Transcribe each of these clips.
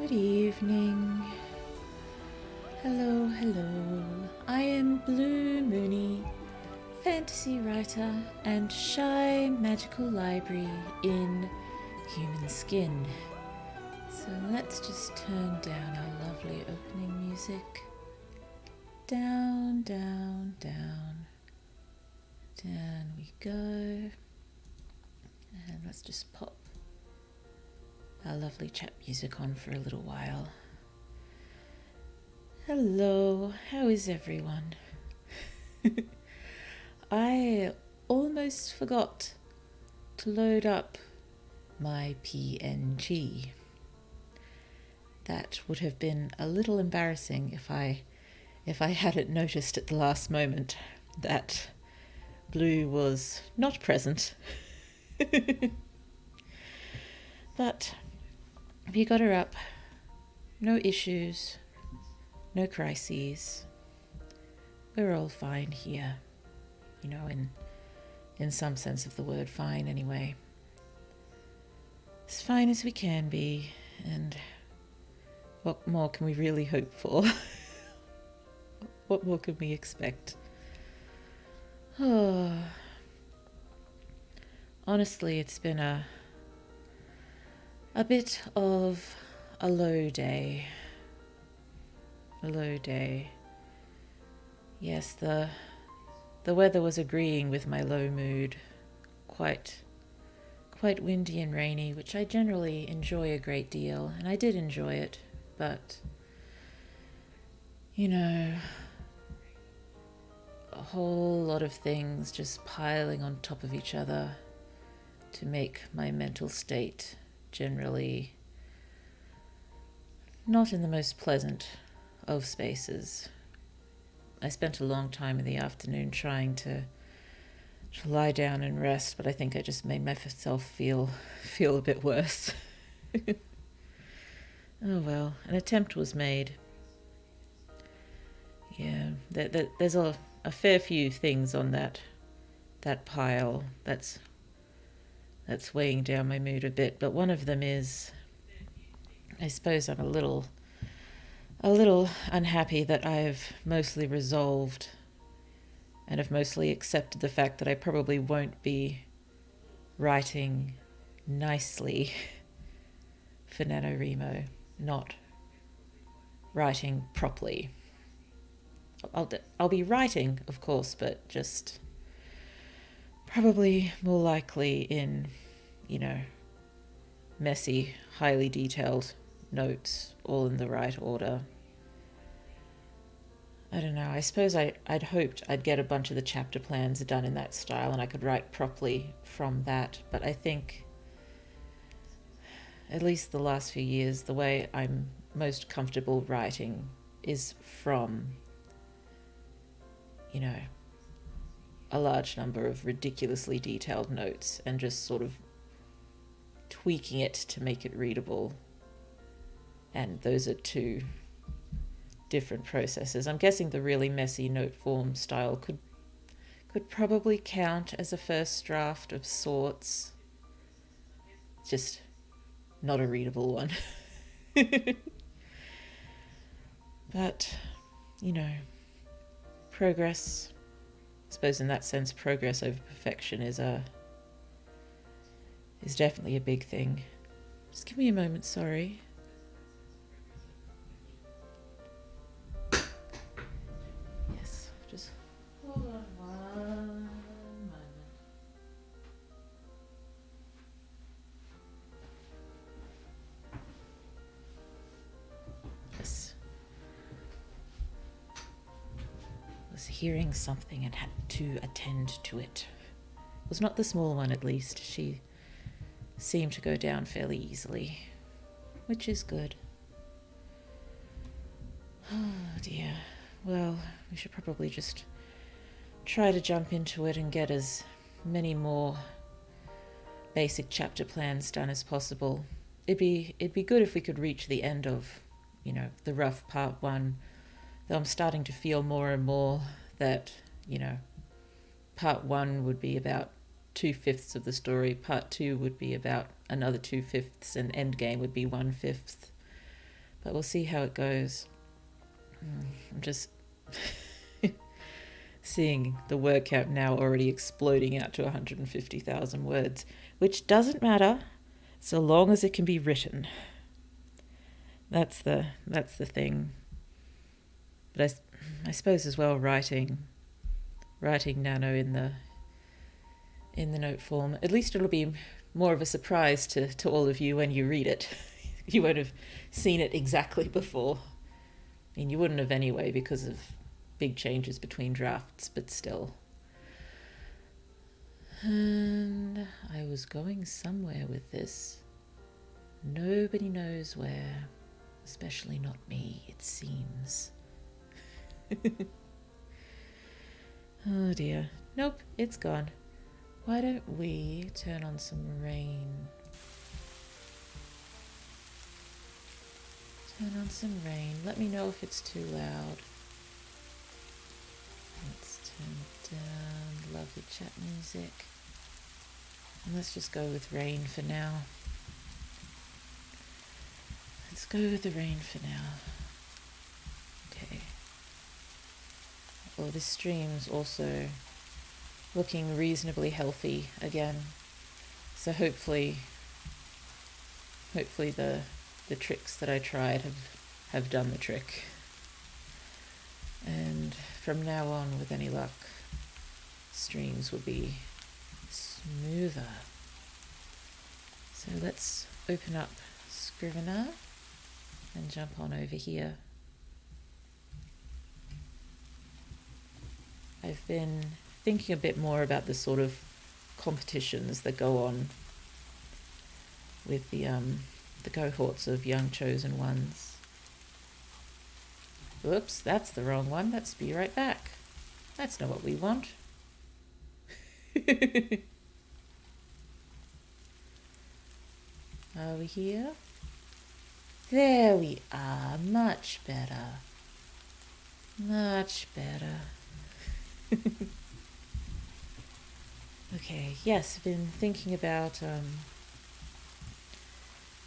Good evening. Hello, hello. I am Blue Moony, fantasy writer and shy magical library in human skin. So let's just turn down our lovely opening music. Down, down, down. Down we go. And let's just pop our lovely chat music on for a little while. Hello, how is everyone? I almost forgot to load up my PNG. That would have been a little embarrassing if I hadn't noticed at the last moment that Blue was not present. But we got her up. No issues, no crises. We're all fine here. You know, in some sense of the word fine anyway. As fine as we can be, and what more can we really hope for? What more can we expect? Oh. Honestly, it's been a bit of a low day. A low day. Yes, the weather was agreeing with my low mood. Quite windy and rainy, which I generally enjoy a great deal, and I did enjoy it, but you know, a whole lot of things just piling on top of each other to make my mental state generally not in the most pleasant of spaces. I spent a long time in the afternoon trying to lie down and rest, but I think I just made myself feel a bit worse. Oh well, an attempt was made. Yeah, there's a fair few things on that pile that's weighing down my mood a bit, but one of them is, I suppose I'm a little unhappy that I've mostly resolved and have mostly accepted the fact that I probably won't be writing nicely for NaNoWriMo, not writing properly. I'll be writing, of course, but just probably more likely in, you know, messy, highly detailed notes, all in the right order. I don't know, I suppose I'd hoped I'd get a bunch of the chapter plans done in that style and I could write properly from that, but I think, at least the last few years, the way I'm most comfortable writing is from, you know, a large number of ridiculously detailed notes and just sort of tweaking it to make it readable. And those are two different processes. I'm guessing the really messy note form style could probably count as a first draft of sorts. Just not a readable one. But, you know, progress, I suppose in that sense, progress over perfection is definitely a big thing. Just give me a moment, sorry. Yes, just hold on one moment. Yes. Was hearing something and had to attend to it. It was not the small one, at least. She seemed to go down fairly easily, which is good. Oh dear. Well, we should probably just try to jump into it and get as many more basic chapter plans done as possible. It'd be good if we could reach the end of, you know, the rough part one, though I'm starting to feel more and more that, you know, part one would be about 2/5 of the story, part two would be about another 2/5, and endgame would be 1/5. but we'll see how it goes. I'm just seeing the word count now already exploding out to 150,000 words, which doesn't matter so long as it can be written. That's the thing. But I suppose as well, writing nano in the note form, at least it'll be more of a surprise to all of you when you read it. You won't have seen it exactly before. I mean, you wouldn't have anyway because of big changes between drafts, but still. And I was going somewhere with this. Nobody knows where, especially not me, it seems. Oh dear. Nope, it's gone. Why don't we turn on some rain? Turn on some rain. Let me know if it's too loud. Let's turn down the lovely chat music. And let's just go with rain for now. Let's go with the rain for now. Okay. Well, this stream's also looking reasonably healthy again. So hopefully the tricks that I tried have done the trick. And from now on, with any luck, streams will be smoother. So let's open up Scrivener and jump on over here. I've been thinking a bit more about the sort of competitions that go on with the cohorts of young chosen ones. Oops, that's the wrong one. Let's be right back. That's not what we want. Are we here? There we are. Much better. Much better. Okay, yes, I've been thinking about the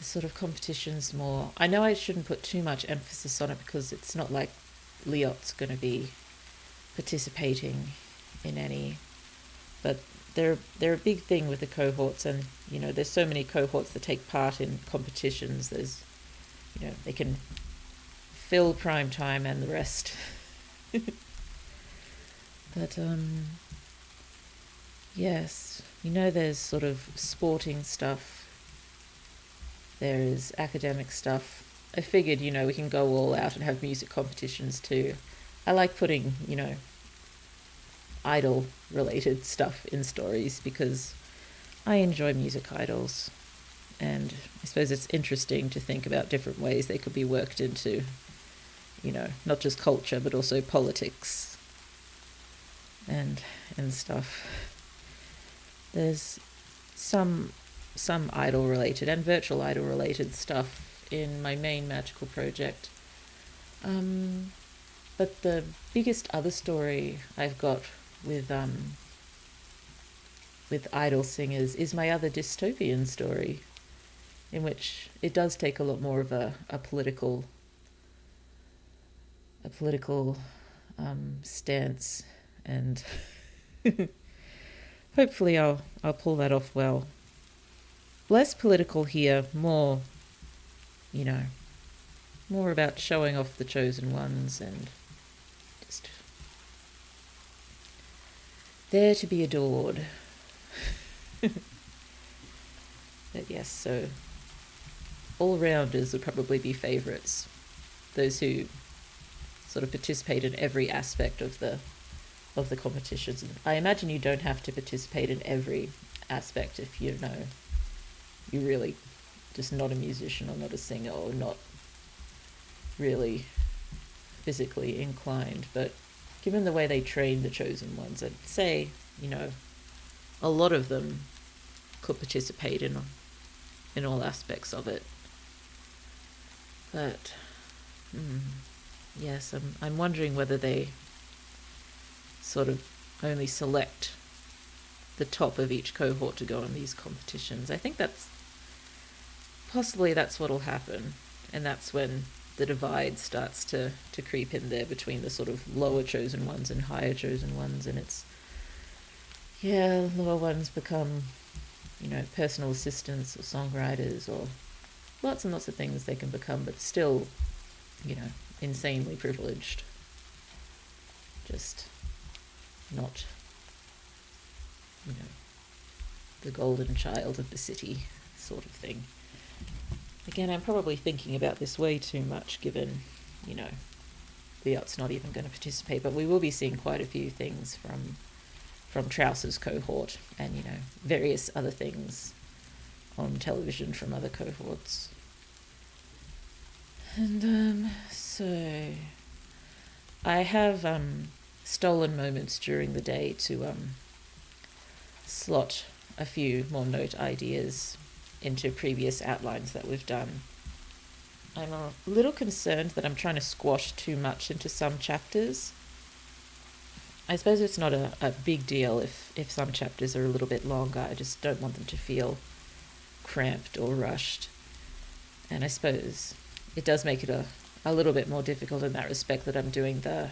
sort of competitions more. I know I shouldn't put too much emphasis on it because it's not like Liot's going to be participating in any, but they're a big thing with the cohorts, and you know there's so many cohorts that take part in competitions. There's, you know, they can fill prime time and the rest. But yes, you know, there's sort of sporting stuff. There is academic stuff. I figured, you know, we can go all out and have music competitions too. I like putting, you know, idol related stuff in stories because I enjoy music idols, and I suppose it's interesting to think about different ways they could be worked into, you know, not just culture but also politics and stuff. There's some idol related and virtual idol related stuff in my main magical project, but the biggest other story I've got with idol singers is my other dystopian story, in which it does take a lot more of a political stance, and hopefully I'll pull that off well. Less political here, more, you know, more about showing off the chosen ones and just there to be adored. But yes, so all-rounders would probably be favourites. Those who sort of participate in every aspect of the competitions. I imagine you don't have to participate in every aspect if you know you're really just not a musician or not a singer or not really physically inclined. But given the way they train the chosen ones, I'd say, you know, a lot of them could participate in all aspects of it. But yes, I'm wondering whether they sort of only select the top of each cohort to go on these competitions. I think that's what'll happen, and that's when the divide starts to creep in there between the sort of lower chosen ones and higher chosen ones, and it's, lower ones become, personal assistants or songwriters or lots and lots of things they can become, but still, insanely privileged. Just not, the golden child of the city sort of thing. Again, I'm probably thinking about this way too much given, the yacht's not even going to participate, but we will be seeing quite a few things from Trouse's cohort and, various other things on television from other cohorts. And so I have stolen moments during the day to slot a few more note ideas into previous outlines that we've done. I'm a little concerned that I'm trying to squash too much into some chapters. I suppose it's not a big deal if some chapters are a little bit longer. I just don't want them to feel cramped or rushed. And I suppose it does make it a little bit more difficult in that respect that I'm doing the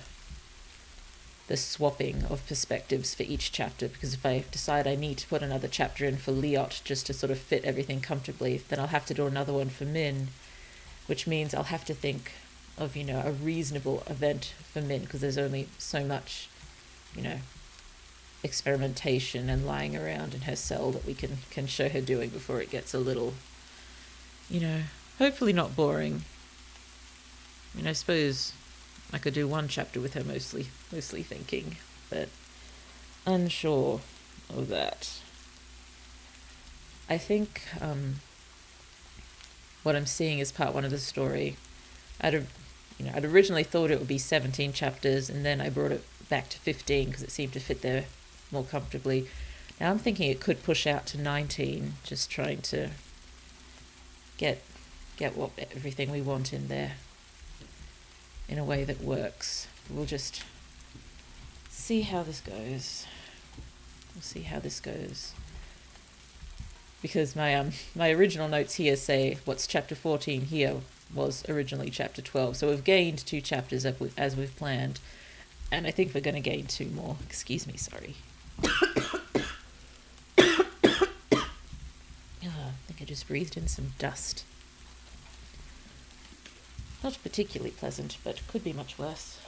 swapping of perspectives for each chapter, because if I decide I need to put another chapter in for Liot just to sort of fit everything comfortably, then I'll have to do another one for Min, which means I'll have to think of, a reasonable event for Min, because there's only so much, experimentation and lying around in her cell that we can show her doing before it gets a little, hopefully not boring. I suppose I could do one chapter with her mostly thinking, but unsure of that. I think what I'm seeing is part one of the story. I'd originally thought it would be 17 chapters, and then I brought it back to 15 because it seemed to fit there more comfortably. Now I'm thinking it could push out to 19, just trying to get everything we want in there in a way that works. We'll just see how this goes. Because my original notes here say what's chapter 14 here was originally chapter 12. So we've gained 2 chapters as we've planned. And I think we're going to gain 2 more. Excuse me, sorry. I think I just breathed in some dust. Not particularly pleasant, but could be much worse.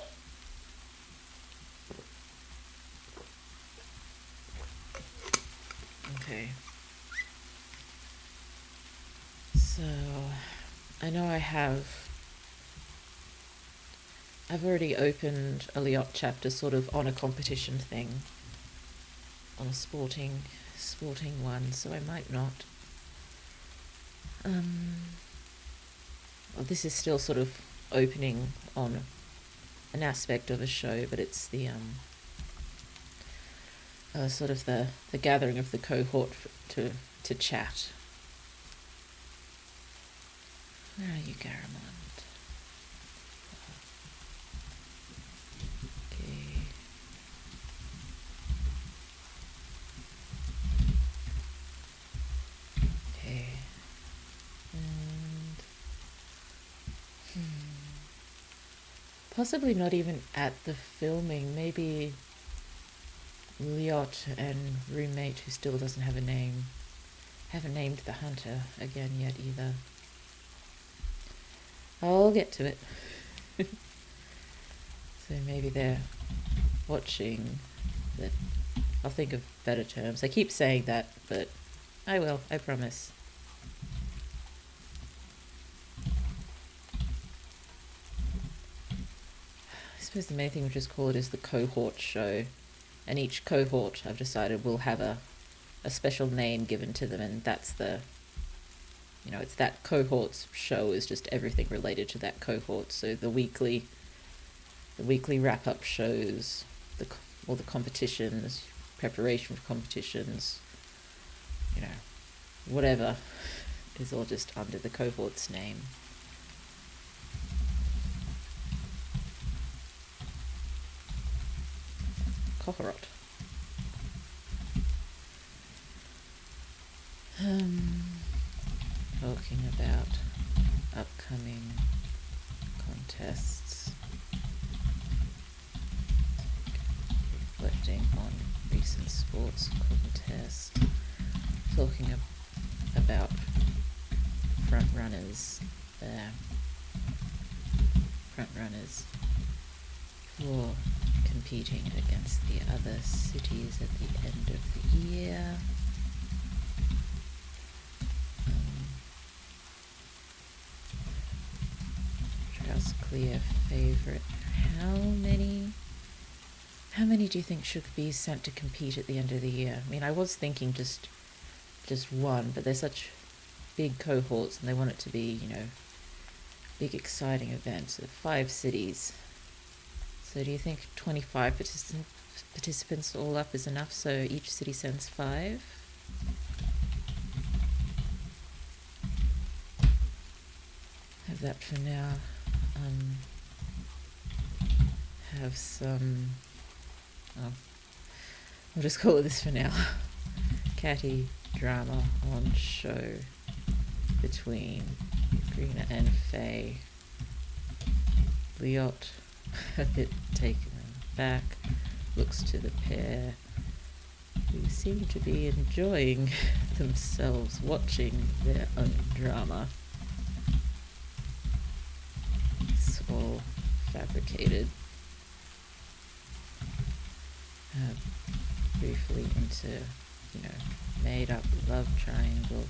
Okay. So, I know I've already opened a Liot chapter sort of on a competition thing, on a sporting one, so I might not. Well, this is still sort of opening on an aspect of a show, but it's the sort of the gathering of the cohort to chat. Where are you, Garamond? Okay. Okay. And possibly not even at the filming. Maybe Liot and roommate, who still doesn't have a name, haven't named the hunter again yet either. I'll get to it. So maybe they're watching. I'll think of better terms. I keep saying that, but I will, I promise. I suppose the main thing we'll just call it is the cohort show. And each cohort, I've decided, will have a special name given to them, and that's it's that cohort's show is just everything related to that cohort. So the weekly wrap-up shows, all the competitions, preparation for competitions, whatever is all just under the cohort's name. Cohort. Talking about upcoming contests. Reflecting on recent sports contests. Talking about front runners there. Front runners for competing against the other cities at the end of the year. Trout's clear favourite. How many do you think should be sent to compete at the end of the year? I mean, I was thinking just one, but they're such big cohorts and they want it to be, big exciting events of 5 cities. So do you think 25 participants all up is enough, so each city sends 5? Have that for now. Have some... I'll just call it this for now. Catty drama on show between Greener and Faye. Liot, a bit taken aback, looks to the pair, who seem to be enjoying themselves watching their own drama. It's all fabricated. Briefly into, made up love triangle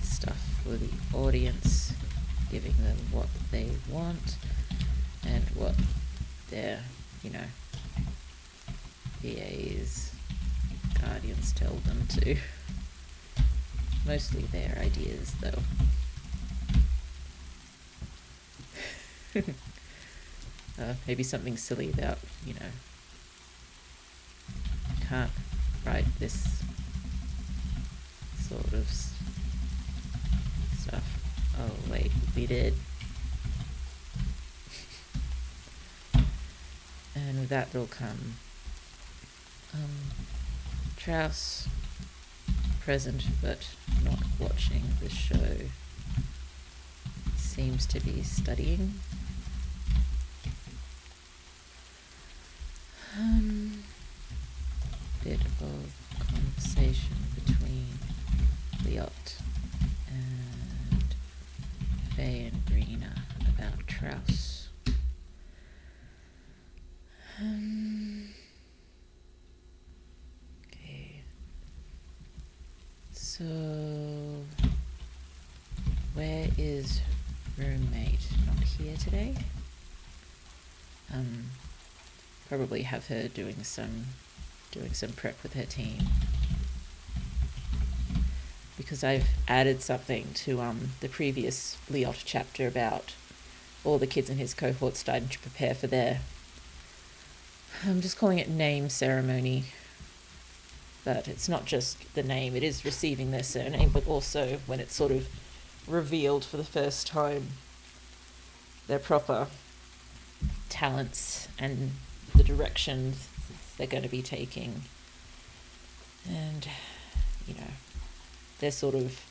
stuff for the audience, giving them what they want and what their, VAs, guardians tell them to. Mostly their ideas, though. Maybe something silly about, can't write this sort of stuff. Oh wait, we did. And with that will come Trouse, present but not watching the show, seems to be studying. Bit of conversation between Liot and Faye and Greener about Trouse. Okay. So, where is roommate? Not here today? Probably have her doing some prep with her team, because I've added something to the previous Liot chapter about all the kids in his cohort starting to prepare for their, I'm just calling it name ceremony, but it's not just the name, it is receiving their surname, but also when it's sort of revealed for the first time their proper talents and the direction they're going to be taking, and their sort of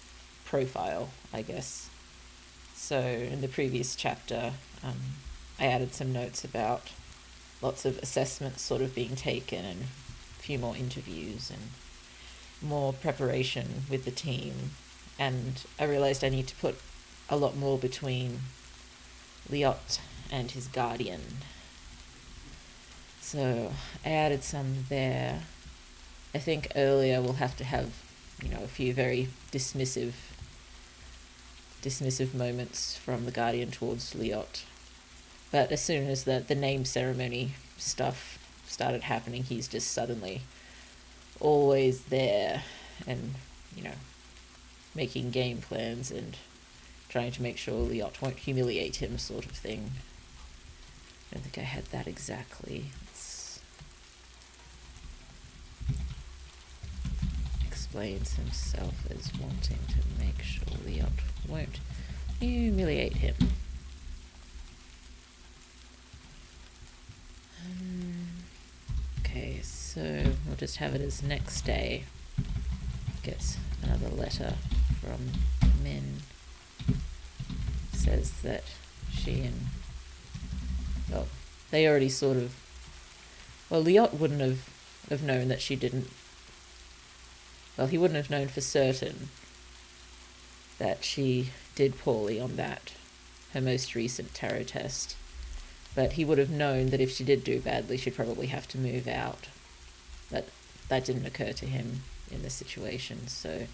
profile, I guess. So in the previous chapter, I added some notes about lots of assessments sort of being taken and a few more interviews and more preparation with the team, and I realized I need to put a lot more between Liot and his guardian. So I added some there. I think earlier we'll have to have, a few very dismissive moments from the guardian towards Liot. But as soon as the name ceremony stuff started happening, he's just suddenly always there and, making game plans and trying to make sure Liot won't humiliate him, sort of thing. I don't think I had that exactly. Explains himself as wanting to make sure Liot won't humiliate him. Okay, so we'll just have it as next day. Gets another letter from Min. Says that she and they already sort of... Well, Liot wouldn't have known that she didn't... Well, he wouldn't have known for certain that she did poorly on that, her most recent tarot test. But he would have known that if she did do badly, she'd probably have to move out. But that didn't occur to him in this situation, so...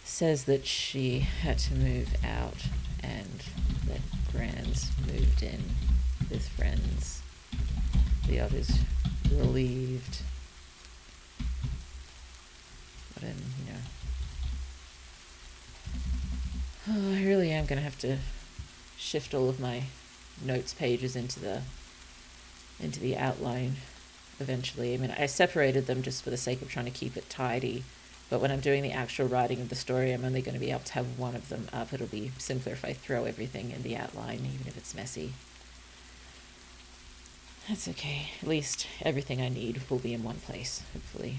Says that she had to move out and that Gran's moved in with friends. The others relieved. But I really am going to have to shift all of my notes pages into the outline eventually. I mean, I separated them just for the sake of trying to keep it tidy. But when I'm doing the actual writing of the story, I'm only going to be able to have one of them up. It'll be simpler if I throw everything in the outline, even if it's messy. That's okay. At least everything I need will be in one place, hopefully.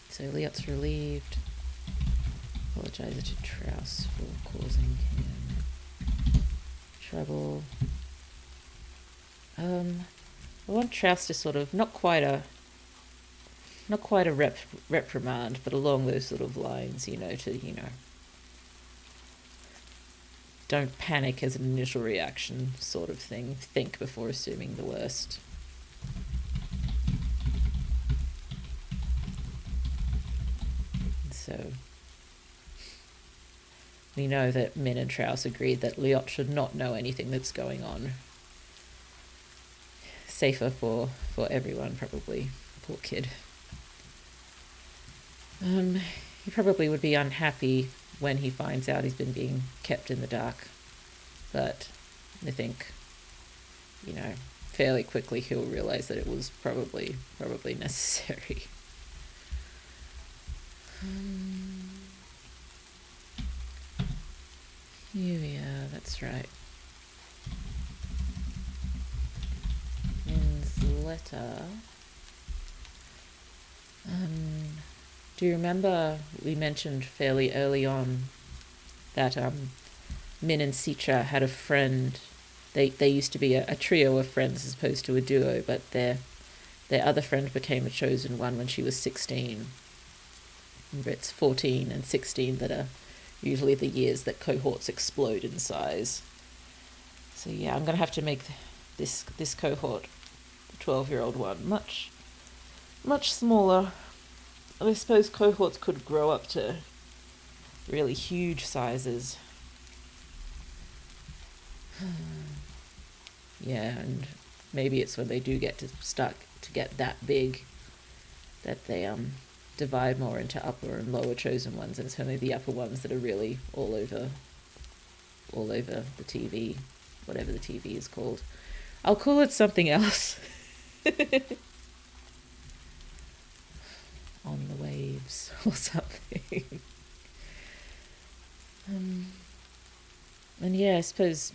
So Liot's relieved. Apologizer to Trouse for causing him trouble. I want Trouse to sort of, not quite a reprimand, but along those sort of lines, don't panic as an initial reaction sort of thing. Think before assuming the worst. So we know that Min and Trouse agreed that Liot should not know anything that's going on. Safer for everyone, probably. Poor kid. He probably would be unhappy when he finds out he's been being kept in the dark. But I think, fairly quickly he'll realize that it was probably necessary. Here we are, that's right. Min's letter. Do you remember we mentioned fairly early on that Min and Citra had a friend? They used to be a trio of friends as opposed to a duo, but their other friend became a chosen one when she was 16. Remember, it's 14 and 16 that are usually the years that cohorts explode in size. So yeah, I'm going to have to make this cohort, the 12-year-old one, much smaller. I suppose cohorts could grow up to really huge sizes. Yeah, and maybe it's when they do get to start to get that big that they divide more into upper and lower chosen ones, and it's only the upper ones that are really all over the TV, whatever the TV is called. I'll call it something else. On the waves or something. And yeah, I suppose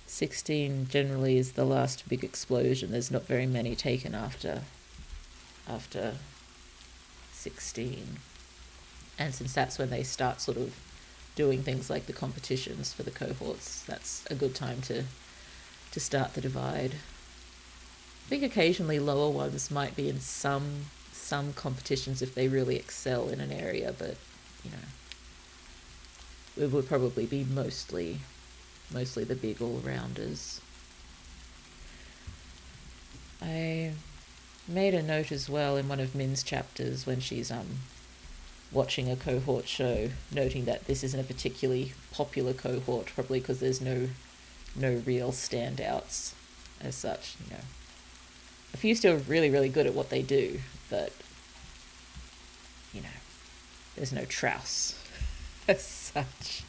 16 generally is the last big explosion. There's not very many taken after 16. And since that's when they start sort of doing things like the competitions for the cohorts, that's a good time to start the divide. I think occasionally lower ones might be in some competitions if they really excel in an area, but it would probably be mostly the big all-rounders. I made a note as well in one of Min's chapters when she's watching a cohort show, noting that this isn't a particularly popular cohort, probably because there's no real standouts as such. A few still really, really good at what they do, but there's no Trouse as such.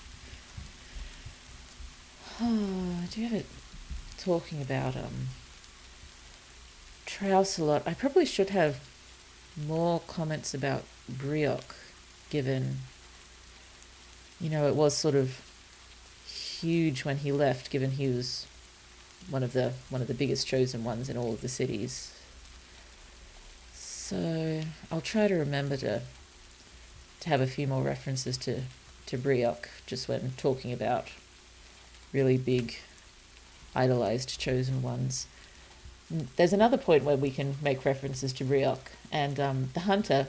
Do you have it talking about Trouse a lot? I probably should have more comments about Brioc, given it was sort of huge when he left, given he was one of the biggest chosen ones in all of the cities. So I'll try to remember to have a few more references to Brioc just when talking about really big idolized chosen ones. There's another point where we can make references to Ryok, and the hunter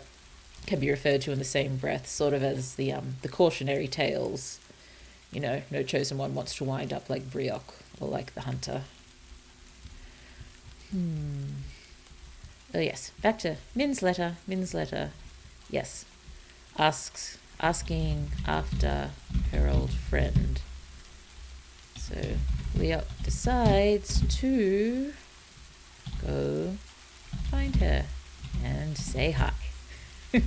can be referred to in the same breath, sort of as the cautionary tales. You know, no chosen one wants to wind up like Ryok or like the hunter. Oh yes, back to Min's letter. Yes, asking after her old friend. So Ryok decides to go find her and say hi. I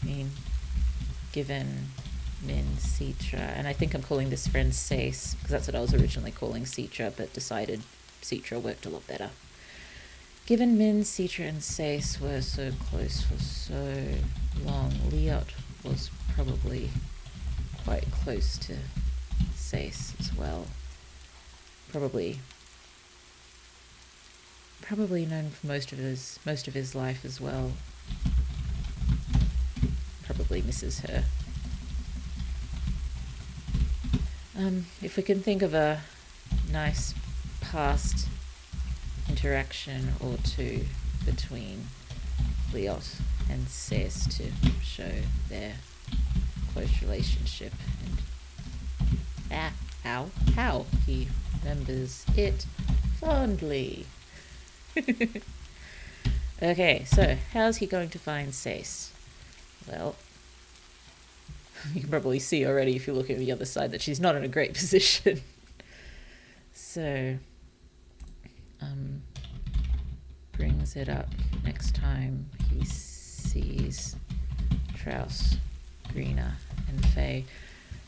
mean, given Min Citra, and I think I'm calling this friend Sace, because that's what I was originally calling Citra, but decided Citra worked a lot better. Given Min, Citra, and Sace were so close for so long, Liot was probably quite close to Sace as well. Probably known for most of his life as well. Probably misses her. If we can think of a nice past interaction or two between Liot and Sace to show their close relationship, and how he remembers it fondly. Okay, so how's he going to find Sace? Well, you can probably see already if you look at the other side that she's not in a great position. So, brings it up next time he sees Trouse, Greener, and Faye.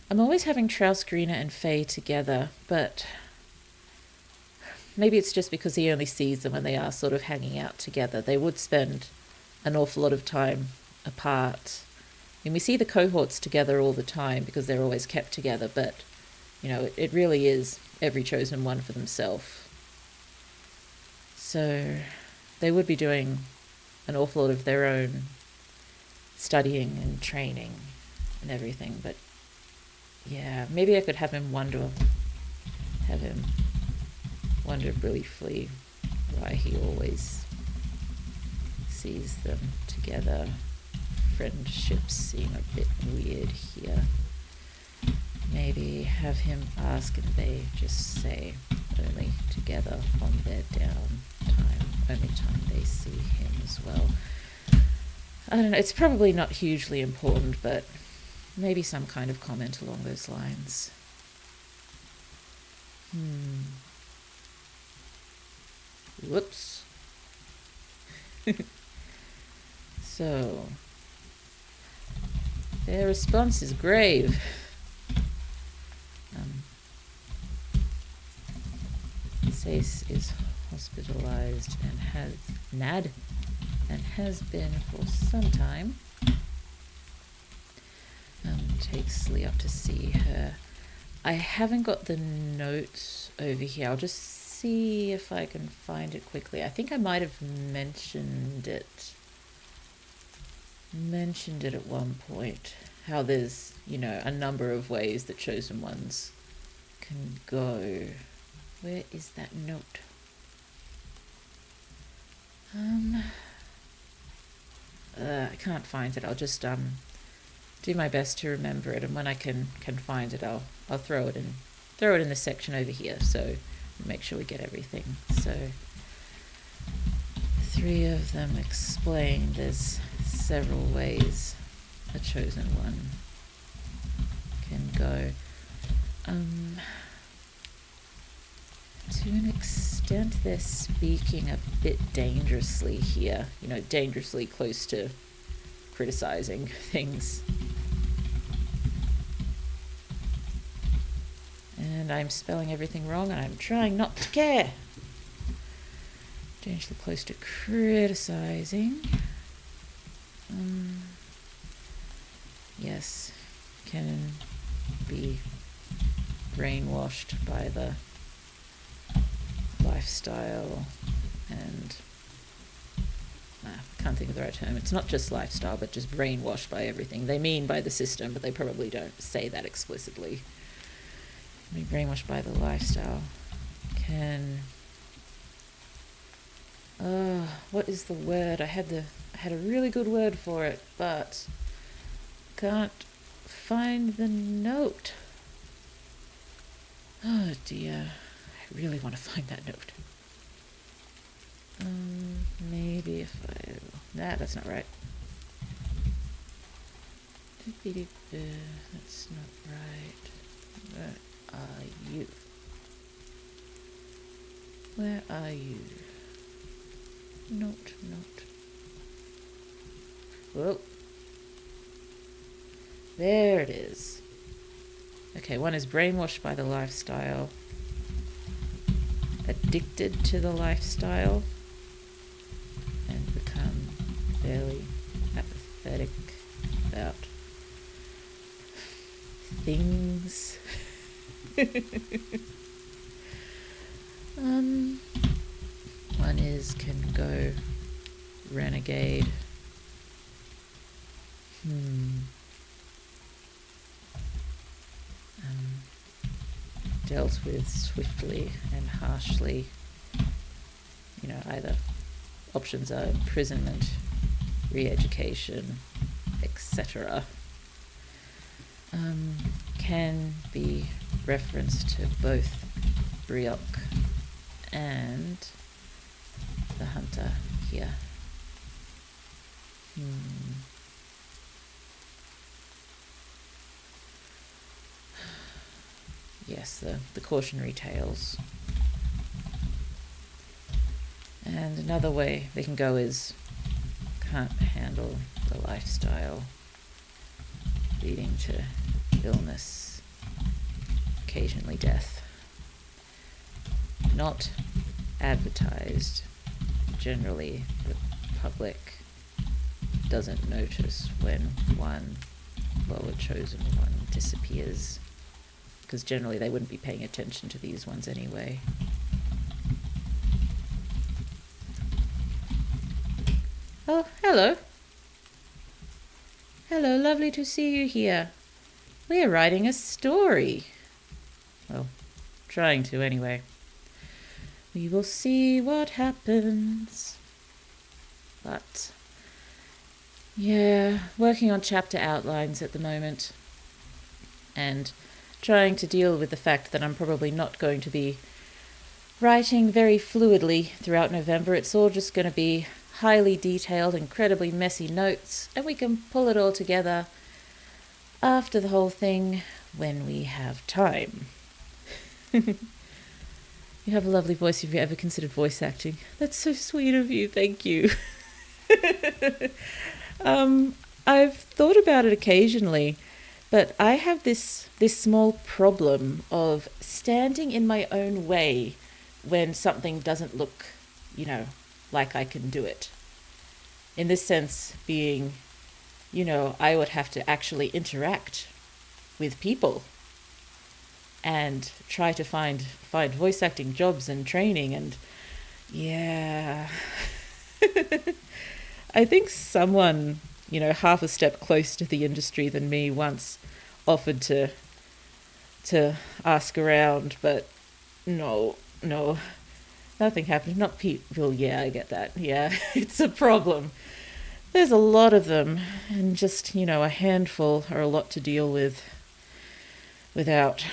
I'm always having Trouse, Greener, and Faye together, but maybe it's just because he only sees them when they are sort of hanging out together. They would spend an awful lot of time apart. And we see the cohorts together all the time because they're always kept together, but, you know, it really is every chosen one for themselves. So they would be doing an awful lot of their own studying and training and everything, but yeah, maybe I could have him wonder briefly why he always sees them together. Friendships seem a bit weird here. Maybe have him ask and they just say only together on their downtime, only time they see him as well. I don't know, it's probably not hugely important, but maybe some kind of comment along those lines. Whoops. So, their response is grave. Sace is hospitalized and has been for some time. Takes Liot to see her. I haven't got the notes over here. I'll just see if I can find it quickly. I think I might have mentioned it at one point, how there's, you know, a number of ways that chosen ones can go. Where is that note? I can't find it. I'll just do my best to remember it, and when I can find it, I'll throw it in this section over here, so make sure we get everything. So 3 of them explain there's several ways a chosen one can go. To an extent, they're speaking a bit dangerously here, you know, dangerously close to criticizing things. And I'm spelling everything wrong, and I'm trying not to care. Dangerously close to criticizing. Yes, can be brainwashed by the lifestyle and I can't think of the right term. It's not just lifestyle, but just brainwashed by everything. They mean by the system, but they probably don't say that explicitly. Be brainwashed by the lifestyle. can... what is the word? I had a really good word for it, but can't find the note. Oh dear, I really want to find that note. Maybe if I... that's not right. That's not right. Where are you? Where are you? Note. Whoa. There it is. Okay, one is brainwashed by the lifestyle, addicted to the lifestyle, and become fairly apathetic about things. One is can go renegade. Dealt with swiftly and harshly. Either options are imprisonment, re-education, etc. Can be referenced to both Briok and the hunter here. Yes, the cautionary tales. And another way they can go is can't handle the lifestyle, leading to illness, occasionally death. Not advertised. Generally, the public doesn't notice when one chosen one disappears, because generally they wouldn't be paying attention to these ones anyway. Oh, hello. Hello, lovely to see you here. We're writing a story. Well, trying to anyway. We will see what happens. But, yeah, working on chapter outlines at the moment. And trying to deal with the fact that I'm probably not going to be writing very fluidly throughout November. It's all just going to be highly detailed, incredibly messy notes, and we can pull it all together after the whole thing when we have time. You have a lovely voice. Have you ever considered voice acting? That's so sweet of you. Thank you. I've thought about it occasionally, but I have this small problem of standing in my own way when something doesn't look, like I can do it. In this sense being, I would have to actually interact with people and try to find voice acting jobs and training, and yeah. I think someone, half a step closer to the industry than me once offered to ask around, but no, nothing happened. Not people. Yeah, I get that. Yeah, it's a problem. There's a lot of them, and just, a handful are a lot to deal with without,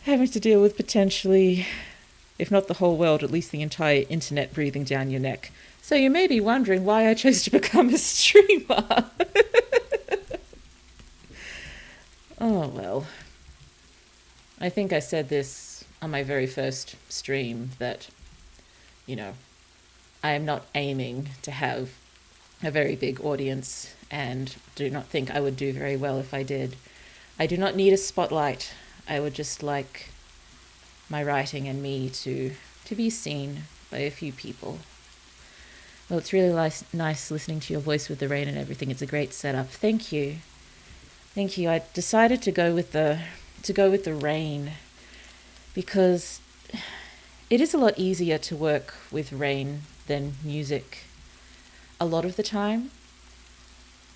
having to deal with potentially, if not the whole world, at least the entire internet breathing down your neck. So you may be wondering why I chose to become a streamer. Oh, well. I think I said this on my very first stream that, I am not aiming to have a very big audience and do not think I would do very well if I did. I do not need a spotlight. I would just like my writing and me to be seen by a few people. Well, it's really nice listening to your voice with the rain and everything. It's a great setup. Thank you. I decided to go with the rain because it is a lot easier to work with rain than music a lot of the time.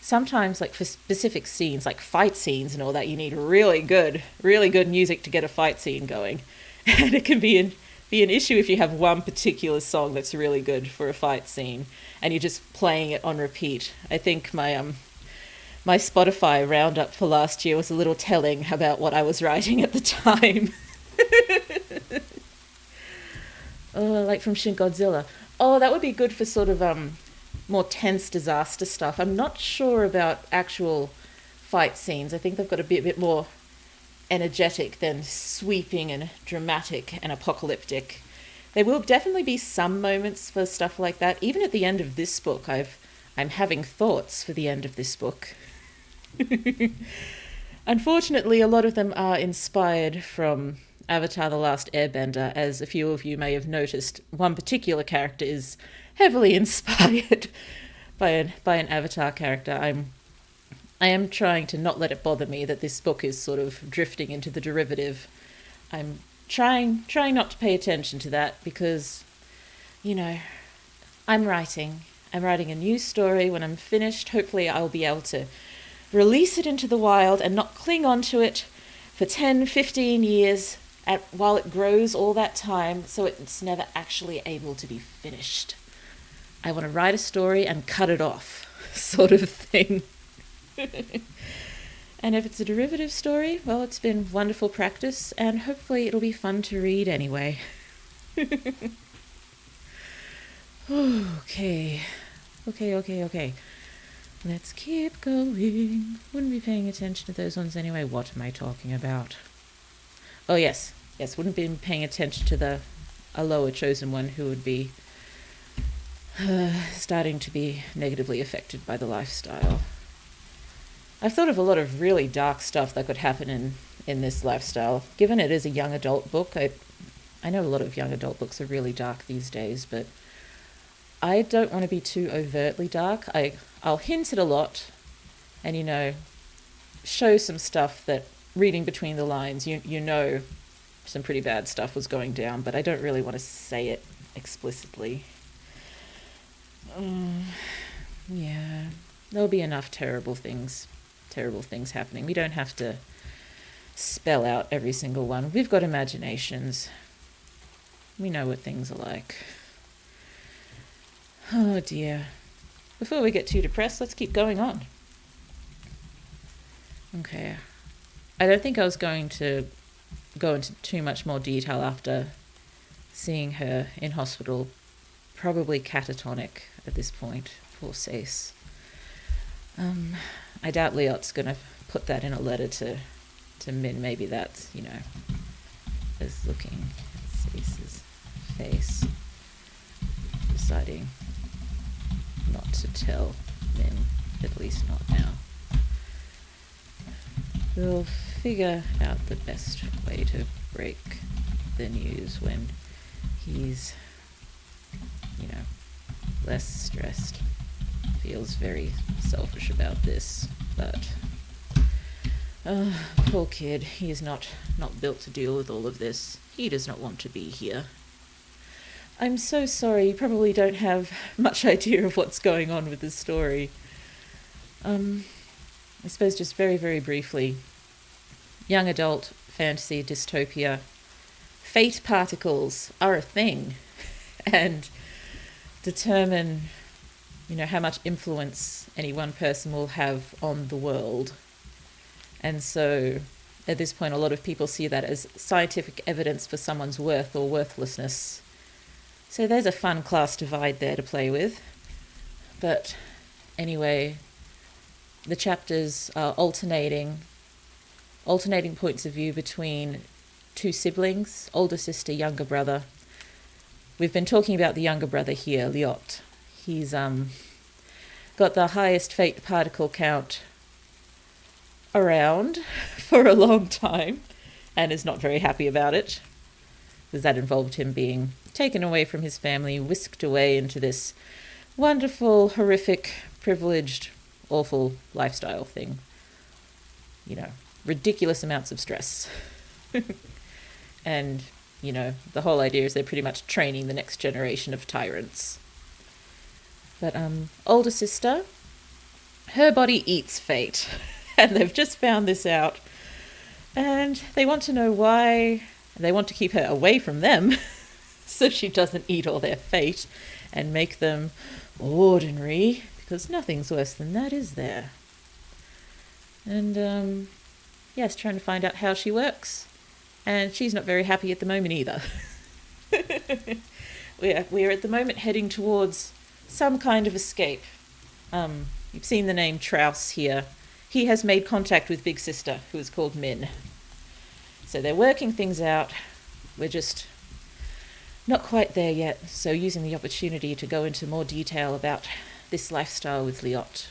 sometimes, like for specific scenes, like fight scenes and all that, you need really good music to get a fight scene going. And it can be an issue if you have one particular song that's really good for a fight scene and you're just playing it on repeat. I think my Spotify roundup for last year was a little telling about what I was writing at the time. Like from Shin Godzilla. Oh, that would be good for sort of more tense disaster stuff. I'm not sure about actual fight scenes. I think they've got to be a bit more energetic than sweeping and dramatic and apocalyptic. There will definitely be some moments for stuff like that. Even at the end of this book, I'm having thoughts for the end of this book. Unfortunately, a lot of them are inspired from Avatar: The Last Airbender, as a few of you may have noticed. One particular character is heavily inspired by an Avatar character. I am trying to not let it bother me that this book is sort of drifting into the derivative. I'm trying not to pay attention to that because, you know, I'm writing a new story. When I'm finished, hopefully I'll be able to release it into the wild and not cling on to it for 10, 15 years while it grows all that time, so it's never actually able to be finished. I want to write a story and cut it off, sort of thing. And if it's a derivative story, well, it's been wonderful practice, and hopefully it'll be fun to read anyway. Okay. Let's keep going. Wouldn't be paying attention to those ones anyway. What am I talking about? Oh, yes, wouldn't be paying attention to a lower chosen one who would be starting to be negatively affected by the lifestyle. I've thought of a lot of really dark stuff that could happen in this lifestyle. Given it is a young adult book, I know a lot of young adult books are really dark these days, but I don't want to be too overtly dark. I'll hint at a lot and, you know, show some stuff that, reading between the lines, you know some pretty bad stuff was going down, but I don't really want to say it explicitly. Yeah, there'll be enough terrible things happening. We don't have to spell out every single one. We've got imaginations. We know what things are like. Oh dear. Before we get too depressed, let's keep going on. Okay. I don't think I was going to go into too much more detail after seeing her in hospital. Probably catatonic at this point. Poor Sace. I doubt Liot's going to put that in a letter to Min. Maybe that's, you know, as looking at Sace's face, deciding not to tell Min, at least not now. We'll figure out the best way to break the news when he's, you know, less stressed. Feels very selfish about this, but poor kid, he is not built to deal with all of this. He does not want to be here. I'm so sorry, you probably don't have much idea of what's going on with the story. I suppose just very, very briefly, young adult fantasy dystopia, fate particles are a thing and determine, you know, how much influence any one person will have on the world. And so at this point, a lot of people see that as scientific evidence for someone's worth or worthlessness. So there's a fun class divide there to play with. But anyway, the chapters are alternating points of view between two siblings, older sister, younger brother. We've been talking about the younger brother here, Liot. He's got the highest fate particle count around for a long time and is not very happy about it, because that involved him being taken away from his family, whisked away into this wonderful, horrific, privileged, awful lifestyle thing. You know, ridiculous amounts of stress. And, you know, the whole idea is they're pretty much training the next generation of tyrants. But older sister, her body eats fate. And they've just found this out. And they want to know why. They want to keep her away from them so she doesn't eat all their fate and make them ordinary, because nothing's worse than that, is there? And, yes, trying to find out how she works. And she's not very happy at the moment either. We're at the moment heading towards some kind of escape. You've seen the name Trouse here. He has made contact with Big Sister, who is called Min. So they're working things out. We're just not quite there yet, so using the opportunity to go into more detail about this lifestyle with Liot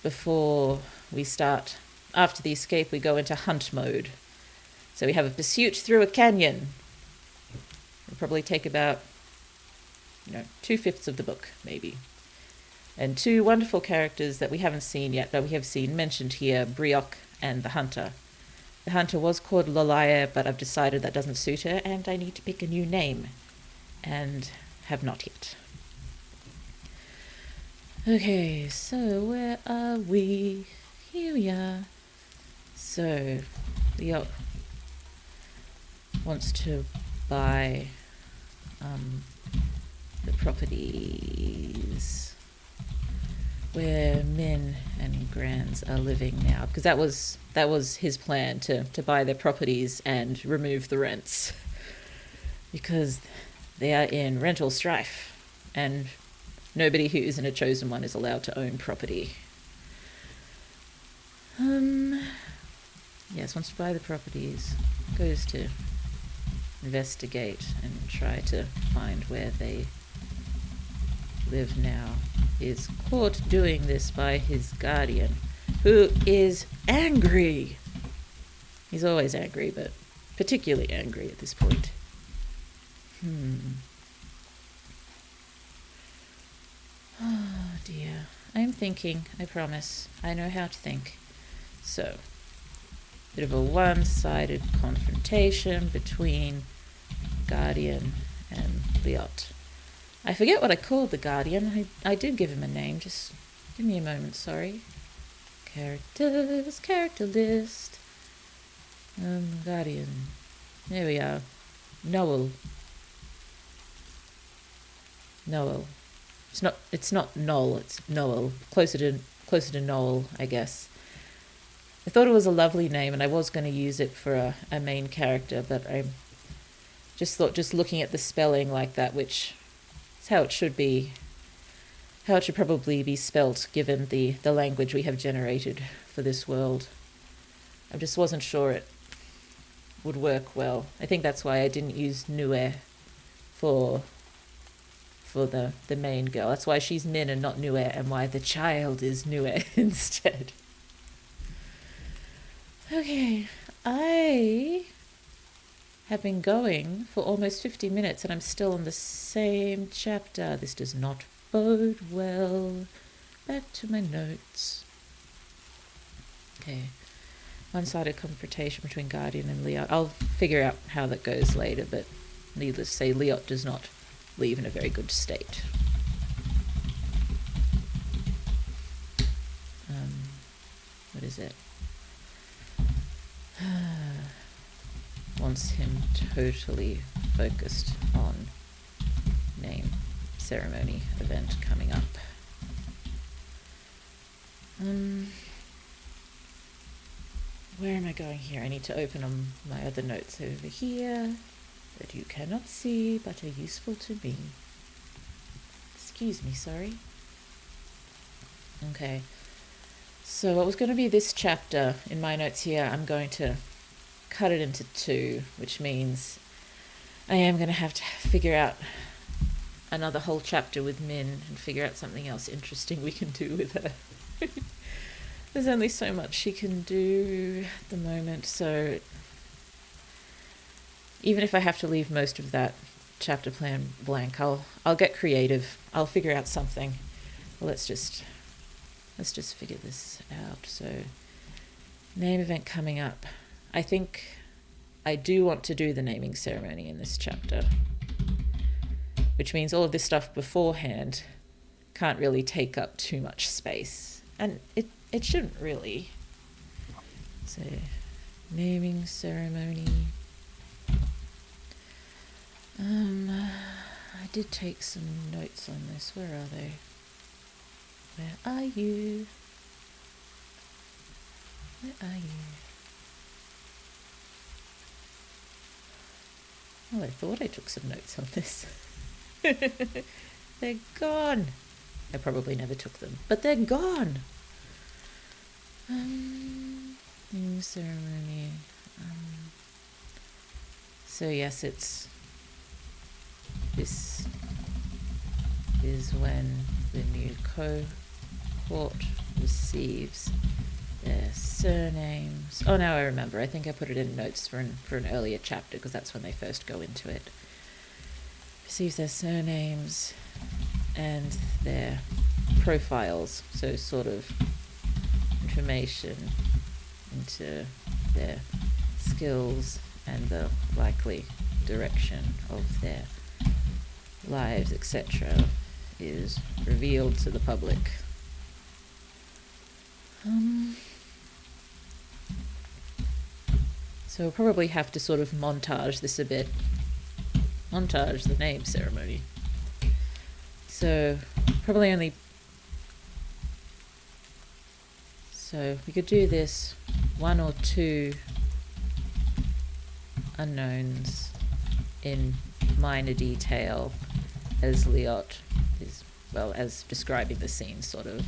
before we start. After the escape, we go into hunt mode. So we have a pursuit through a canyon. It'll probably take about, 2/5 of the book, maybe. And two wonderful characters that we haven't seen yet, but we have seen mentioned here, Brioc and the Hunter. The Hunter was called Lolaya, but I've decided that doesn't suit her, and I need to pick a new name. And have not yet. Okay, so where are we? Here we are. So, Leo wants to buy the properties where Min and Grands are living now, because that was his plan, to buy their properties and remove the rents, because they are in rental strife and nobody who isn't a chosen one is allowed to own property. Yes, wants to buy the properties, goes to investigate and try to find where they live now. Is caught doing this by his guardian, who is angry. He's always angry, but particularly angry at this point. Oh dear. I'm thinking, I promise. I know how to think. So, bit of a one-sided confrontation between Guardian and Liot. I forget what I called the Guardian. I did give him a name. Just give me a moment, sorry. Character list. Guardian. There we are. Noel. It's not Noel, it's Noel. Closer to Noel, I guess. I thought it was a lovely name, and I was going to use it for a main character, but I just thought, just looking at the spelling like that, which is how it should be, how it should probably be spelt given the language we have generated for this world. I just wasn't sure it would work well. I think that's why I didn't use Nue for the main girl. That's why she's Min and not Nue, and why the child is Nue instead. Okay, I have been going for almost 50 minutes and I'm still on the same chapter. This does not bode well. Back to my notes. Okay, one-sided confrontation between Guardian and Liot. I'll figure out how that goes later, but needless to say, Liot does not leave in a very good state. What is it? Wants him totally focused on name ceremony event coming up. Where am I going here? I need to open on my other notes over here that you cannot see but are useful to me. Excuse me, sorry. Okay. So what was going to be this chapter in my notes here, I'm going to cut it into two, which means I am going to have to figure out another whole chapter with Min and figure out something else interesting we can do with her. There's only so much she can do at the moment, so even if I have to leave most of that chapter plan blank, I'll get creative. I'll figure out something. Well, let's just figure this out. So, name event coming up. I think I do want to do the naming ceremony in this chapter, which means all of this stuff beforehand can't really take up too much space. and it shouldn't really. So, naming ceremony. I did take some notes on this. Where are they? Where are you? Where are you? Oh, I thought I took some notes on this. They're gone. I probably never took them, but they're gone. Naming ceremony. So yes, this is when the new cohort receives their surnames. Oh, now I remember. I think I put it in notes for an earlier chapter because that's when they first go into it. Receives their surnames and their profiles, so sort of information into their skills and the likely direction of their lives, etc., is revealed to the public. So we'll probably have to sort of montage this a bit. Montage the name ceremony. So probably only... So we could do this 1 or 2 unknowns in minor detail as Liot is, well, as describing the scene, sort of.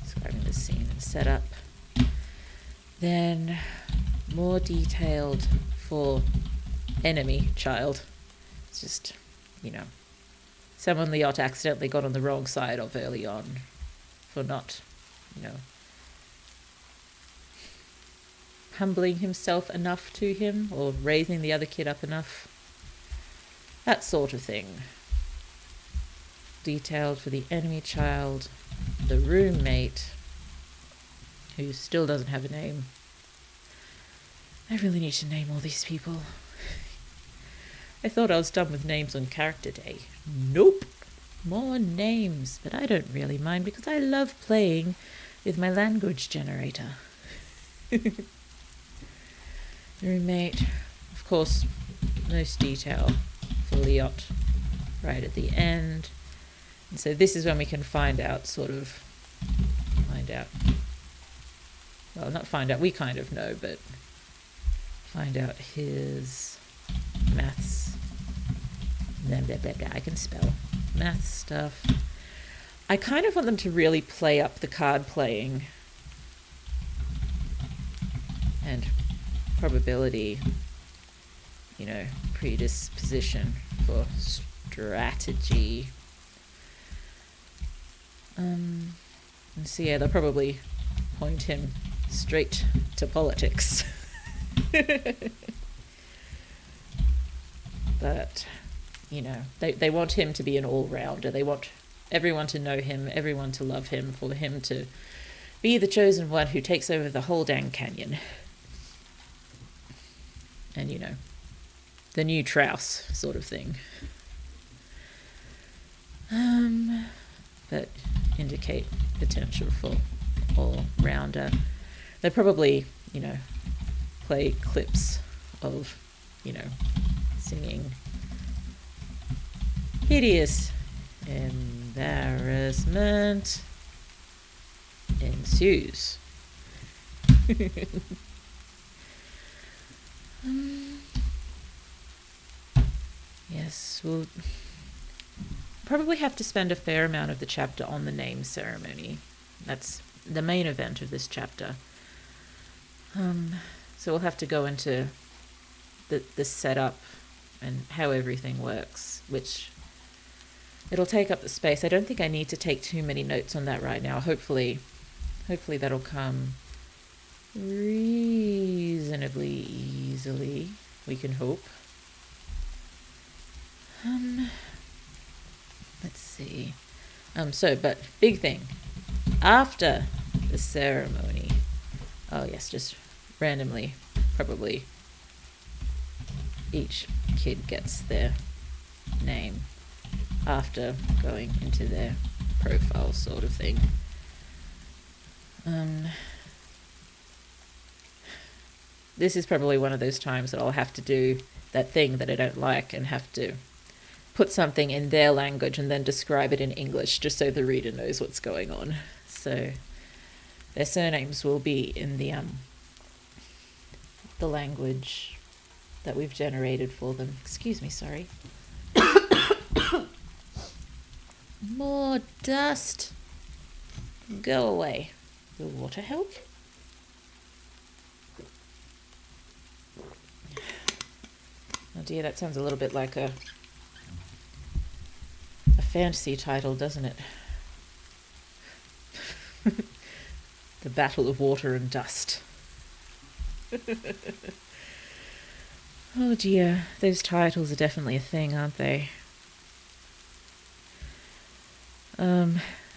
Describing the scene and setup. Then more detailed for enemy child. It's just, someone Liot accidentally got on the wrong side of early on for not, humbling himself enough to him or raising the other kid up enough. That sort of thing. Detailed for the enemy child, the roommate, who still doesn't have a name. I really need to name all these people. I thought I was done with names on character day. Nope. More names, but I don't really mind because I love playing with my language generator. Roommate, of course, most detail for Liot right at the end. And so this is when we can find out, well, not find out, we kind of know, but find out his maths, blah, blah, blah, blah. I can spell math stuff. I kind of want them to really play up the card playing and probability, predisposition for strategy. And so yeah, they'll probably point him straight to politics. But, they want him to be an all-rounder. They want everyone to know him, everyone to love him, for him to be the chosen one who takes over the whole dang canyon. And, the new Trouse sort of thing. But indicate potential for all-rounder. They probably, play clips of, singing hideous embarrassment ensues. Yes, we'll probably have to spend a fair amount of the chapter on the name ceremony. That's the main event of this chapter. So we'll have to go into the setup and how everything works, which it'll take up the space. I don't think I need to take too many notes on that right now. Hopefully that'll come reasonably easily, we can hope. Let's see. But big thing. After the ceremony, oh yes, just randomly, probably each kid gets their name after going into their profile sort of thing. This is probably one of those times that I'll have to do that thing that I don't like and have to put something in their language and then describe it in English just so the reader knows what's going on. So their surnames will be in the language that we've generated for them. Excuse me, sorry. More dust. Go away. Will water help? Oh dear, that sounds a little bit like a fantasy title, doesn't it? The Battle of Water and Dust. Oh dear, those titles are definitely a thing, aren't they?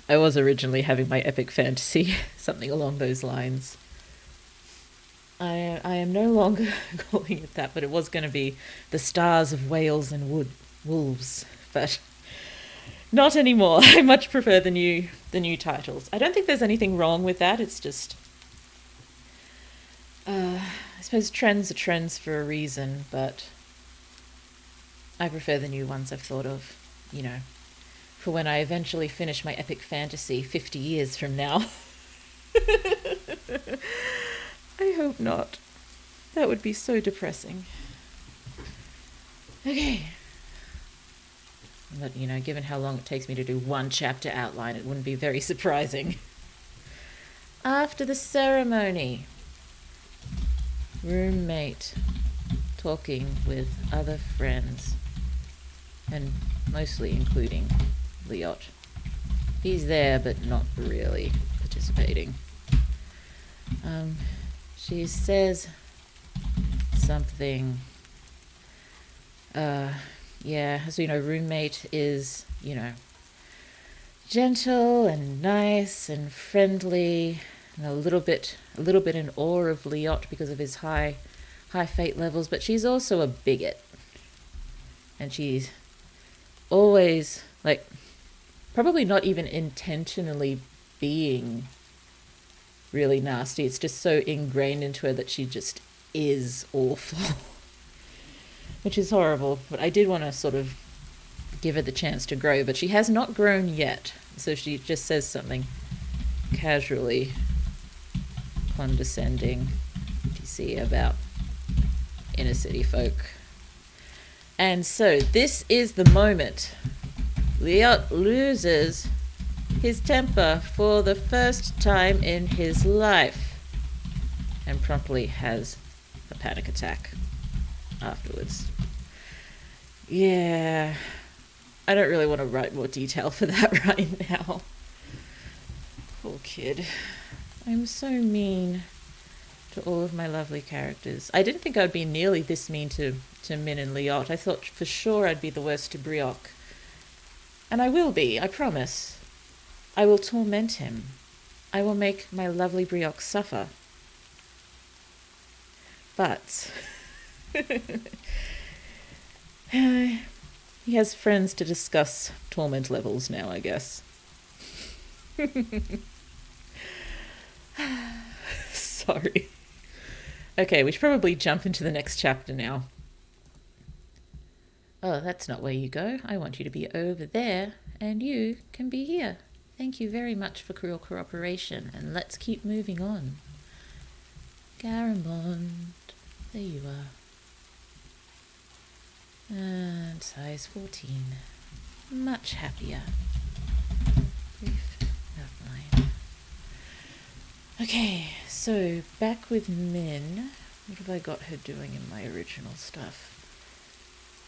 I was originally having my epic fantasy, something along those lines. I am no longer calling it that, but it was going to be The Stars of Wales and Wolves, but not anymore. I much prefer the new titles. I don't think there's anything wrong with that. It's just, I suppose trends are trends for a reason, but I prefer the new ones I've thought of, for when I eventually finish my epic fantasy 50 years from now. I hope not. That would be so depressing. Okay. But, given how long it takes me to do one chapter outline, it wouldn't be very surprising. After the ceremony, roommate talking with other friends, and mostly including Liot. He's there, but not really participating. She says something, as we know, roommate is, gentle and nice and friendly, and a little bit in awe of Liot because of his high fate levels, but she's also a bigot. And she's always, probably not even intentionally being really nasty. It's just so ingrained into her that she just is awful. Which is horrible. But I did want to sort of give her the chance to grow, but she has not grown yet. So she just says something casually condescending, you see, about inner city folk. And so this is the moment Liot loses his temper for the first time in his life and promptly has a panic attack afterwards. Yeah, I don't really want to write more detail for that right now. Poor kid. I'm so mean to all of my lovely characters. I didn't think I'd be nearly this mean to Min and Liot. I thought for sure I'd be the worst to Brioc. And I will be, I promise. I will torment him. I will make my lovely Brioc suffer. But he has friends to discuss torment levels now, I guess. Sorry. Okay, we should probably jump into the next chapter now. Oh, that's not where you go. I want you to be over there, and you can be here. Thank you very much for your cooperation, and let's keep moving on. Garamond, there you are. And size 14. Much happier. Brief outline. Okay, so back with Min. What have I got her doing in my original stuff?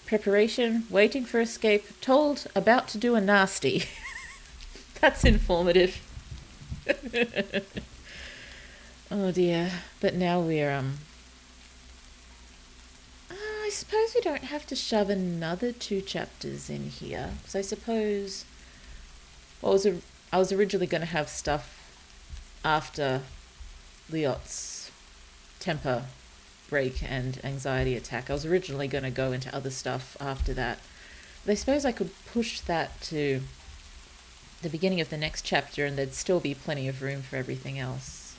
Preparation, waiting for escape, told, about to do a nasty. That's informative. Oh dear. But now we're, I suppose we don't have to shove another 2 chapters in here. Because I suppose I was originally going to have stuff after Liot's temper break and anxiety attack. I was originally going to go into other stuff after that. But I suppose I could push that to the beginning of the next chapter, and there'd still be plenty of room for everything else.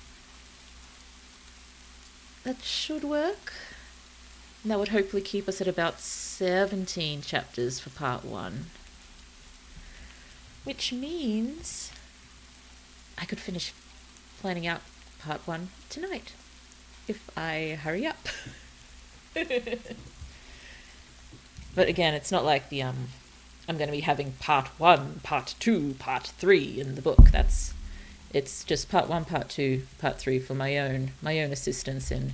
That should work. And that would hopefully keep us at about 17 chapters for part 1. Which means I could finish planning out part 1 tonight, if I hurry up. But again, it's not like the I'm going to be having part 1, part 2, part 3 in the book. It's just part 1, part 2, part 3 for my own assistance in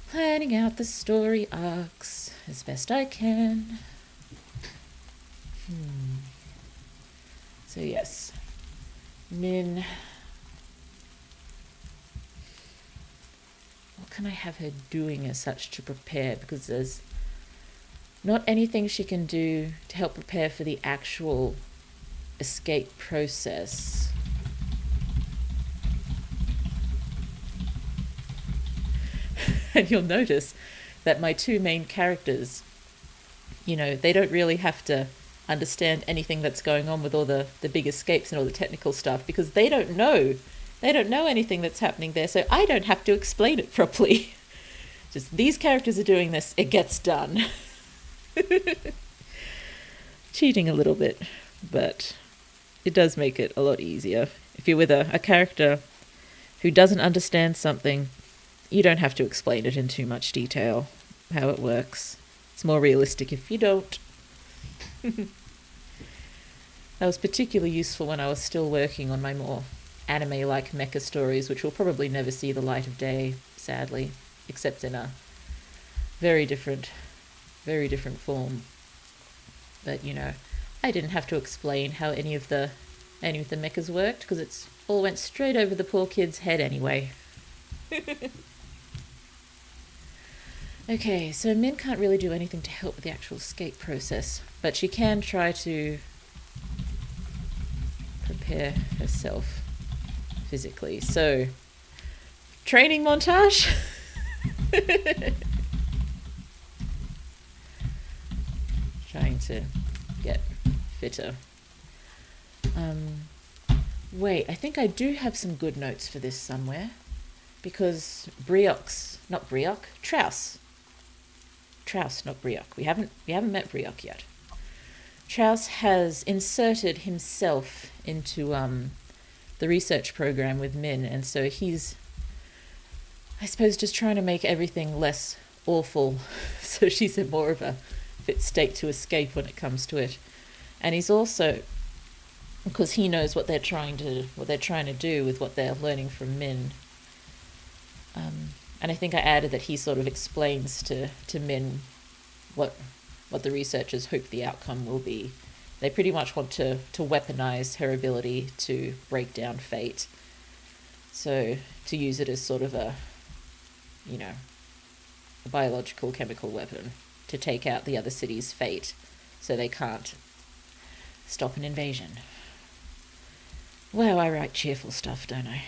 planning out the story arcs as best I can. So yes, Min. What can I have her doing as such to prepare? Because there's not anything she can do to help prepare for the actual escape process. And you'll notice that my 2 main characters, they don't really have to understand anything that's going on with all the big escapes and all the technical stuff, because they don't know anything that's happening there, so I don't have to explain it properly. Just these characters are doing this, it gets done. Cheating a little bit, but it does make it a lot easier. If you're with a character who doesn't understand something, you don't have to explain it in too much detail, how it works. It's more realistic if you don't. That was particularly useful when I was still working on my more anime-like mecha stories, which will probably never see the light of day, sadly, except in a very different form. But I didn't have to explain how any of the mechas worked, because it's all went straight over the poor kid's head anyway. Okay, so Min can't really do anything to help with the actual escape process, but she can try to prepare herself physically. So, training montage. Trying to get fitter. Wait, I think I do have some good notes for this somewhere, because Traus, not Brioc. We haven't met Brioc yet. Traus has inserted himself into the research program with Min, and so he's, I suppose, just trying to make everything less awful, so she's in more of a fit state to escape when it comes to it. And he's also, because he knows what they're trying to do with what they're learning from Min. And I think I added that he sort of explains to Min what the researchers hope the outcome will be. They pretty much want to weaponize her ability to break down fate. So to use it as sort of a biological chemical weapon to take out the other city's fate, so they can't stop an invasion. Wow, I write cheerful stuff, don't I?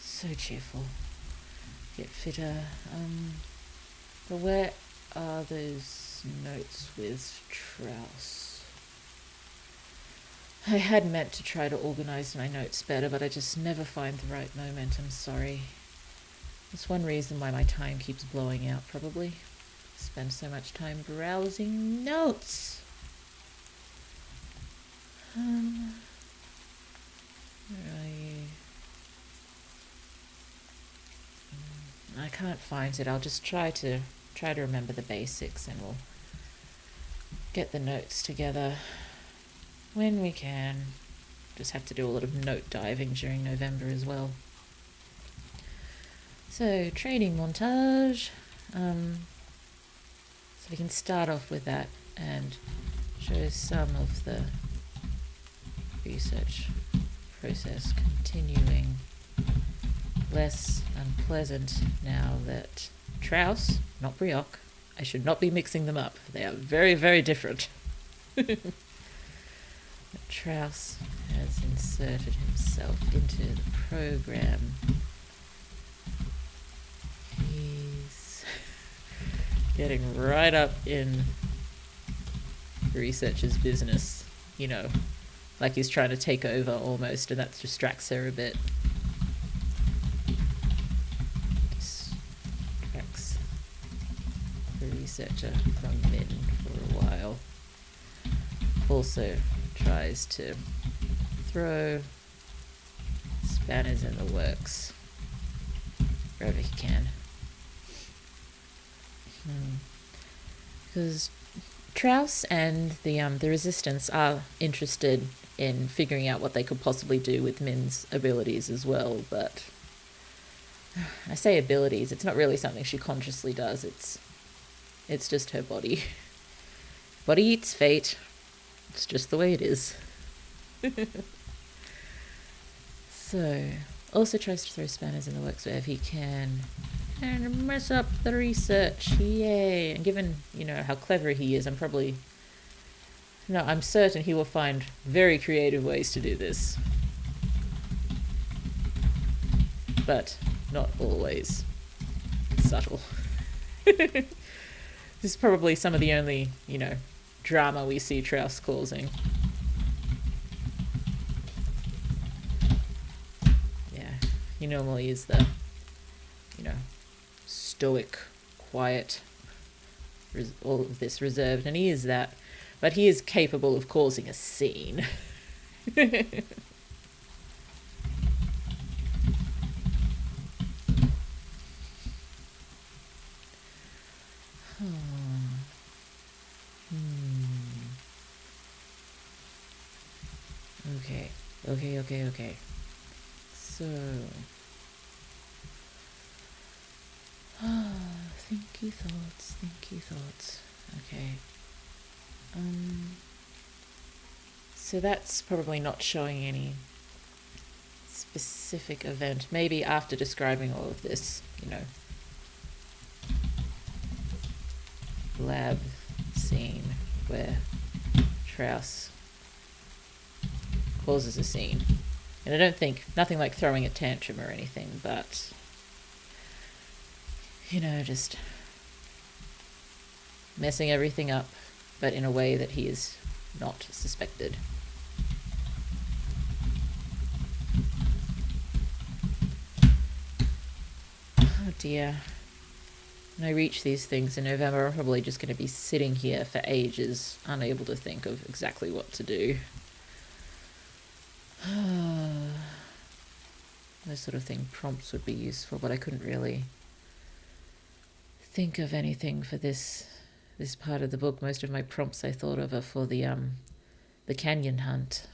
So cheerful. Get fitter. But where are those notes with Traus? I had meant to try to organise my notes better, but I just never find the right moment. I'm sorry. That's one reason why my time keeps blowing out, probably. I spend so much time browsing notes. Where are you? I can't find it. I'll just try to remember the basics, and we'll get the notes together when we can. Just have to do a lot of note diving during November as well. So, training montage. So we can start off with that and show some of the research process continuing. Less unpleasant now that Traus, not Brioc, I should not be mixing them up. They are very, very different. Traus has inserted himself into the program. He's getting right up in the researcher's business. you know, like he's trying to take over almost, and that distracts her a bit. Distracts the researcher from Min for a while. Also tries to throw spanners in the works wherever he can. Because Traus and the Resistance are interested in figuring out what they could possibly do with Min's abilities as well, but I say abilities, it's not really something she consciously does, it's just her body. Body eats fate. It's just the way it is. So, also tries to throw spanners in the works wherever he can and mess up the research. Yay! And given, how clever he is, I'm certain he will find very creative ways to do this. But not always subtle. This is probably some of the only, drama we see Traus causing. Yeah, he normally is the, stoic, quiet, all of this reserved, and he is that, but he is capable of causing a scene. Okay. So, thinky thoughts. Okay. So that's probably not showing any specific event. Maybe after describing all of this, lab scene where Traus causes a scene. And I don't think, nothing like throwing a tantrum or anything, but, just messing everything up, but in a way that he is not suspected. Oh dear. When I reach these things in November, I'm probably just going to be sitting here for ages, unable to think of exactly what to do. This sort of thing, prompts would be useful, but I couldn't really think of anything for this part of the book. Most of my prompts I thought of are for the canyon hunt,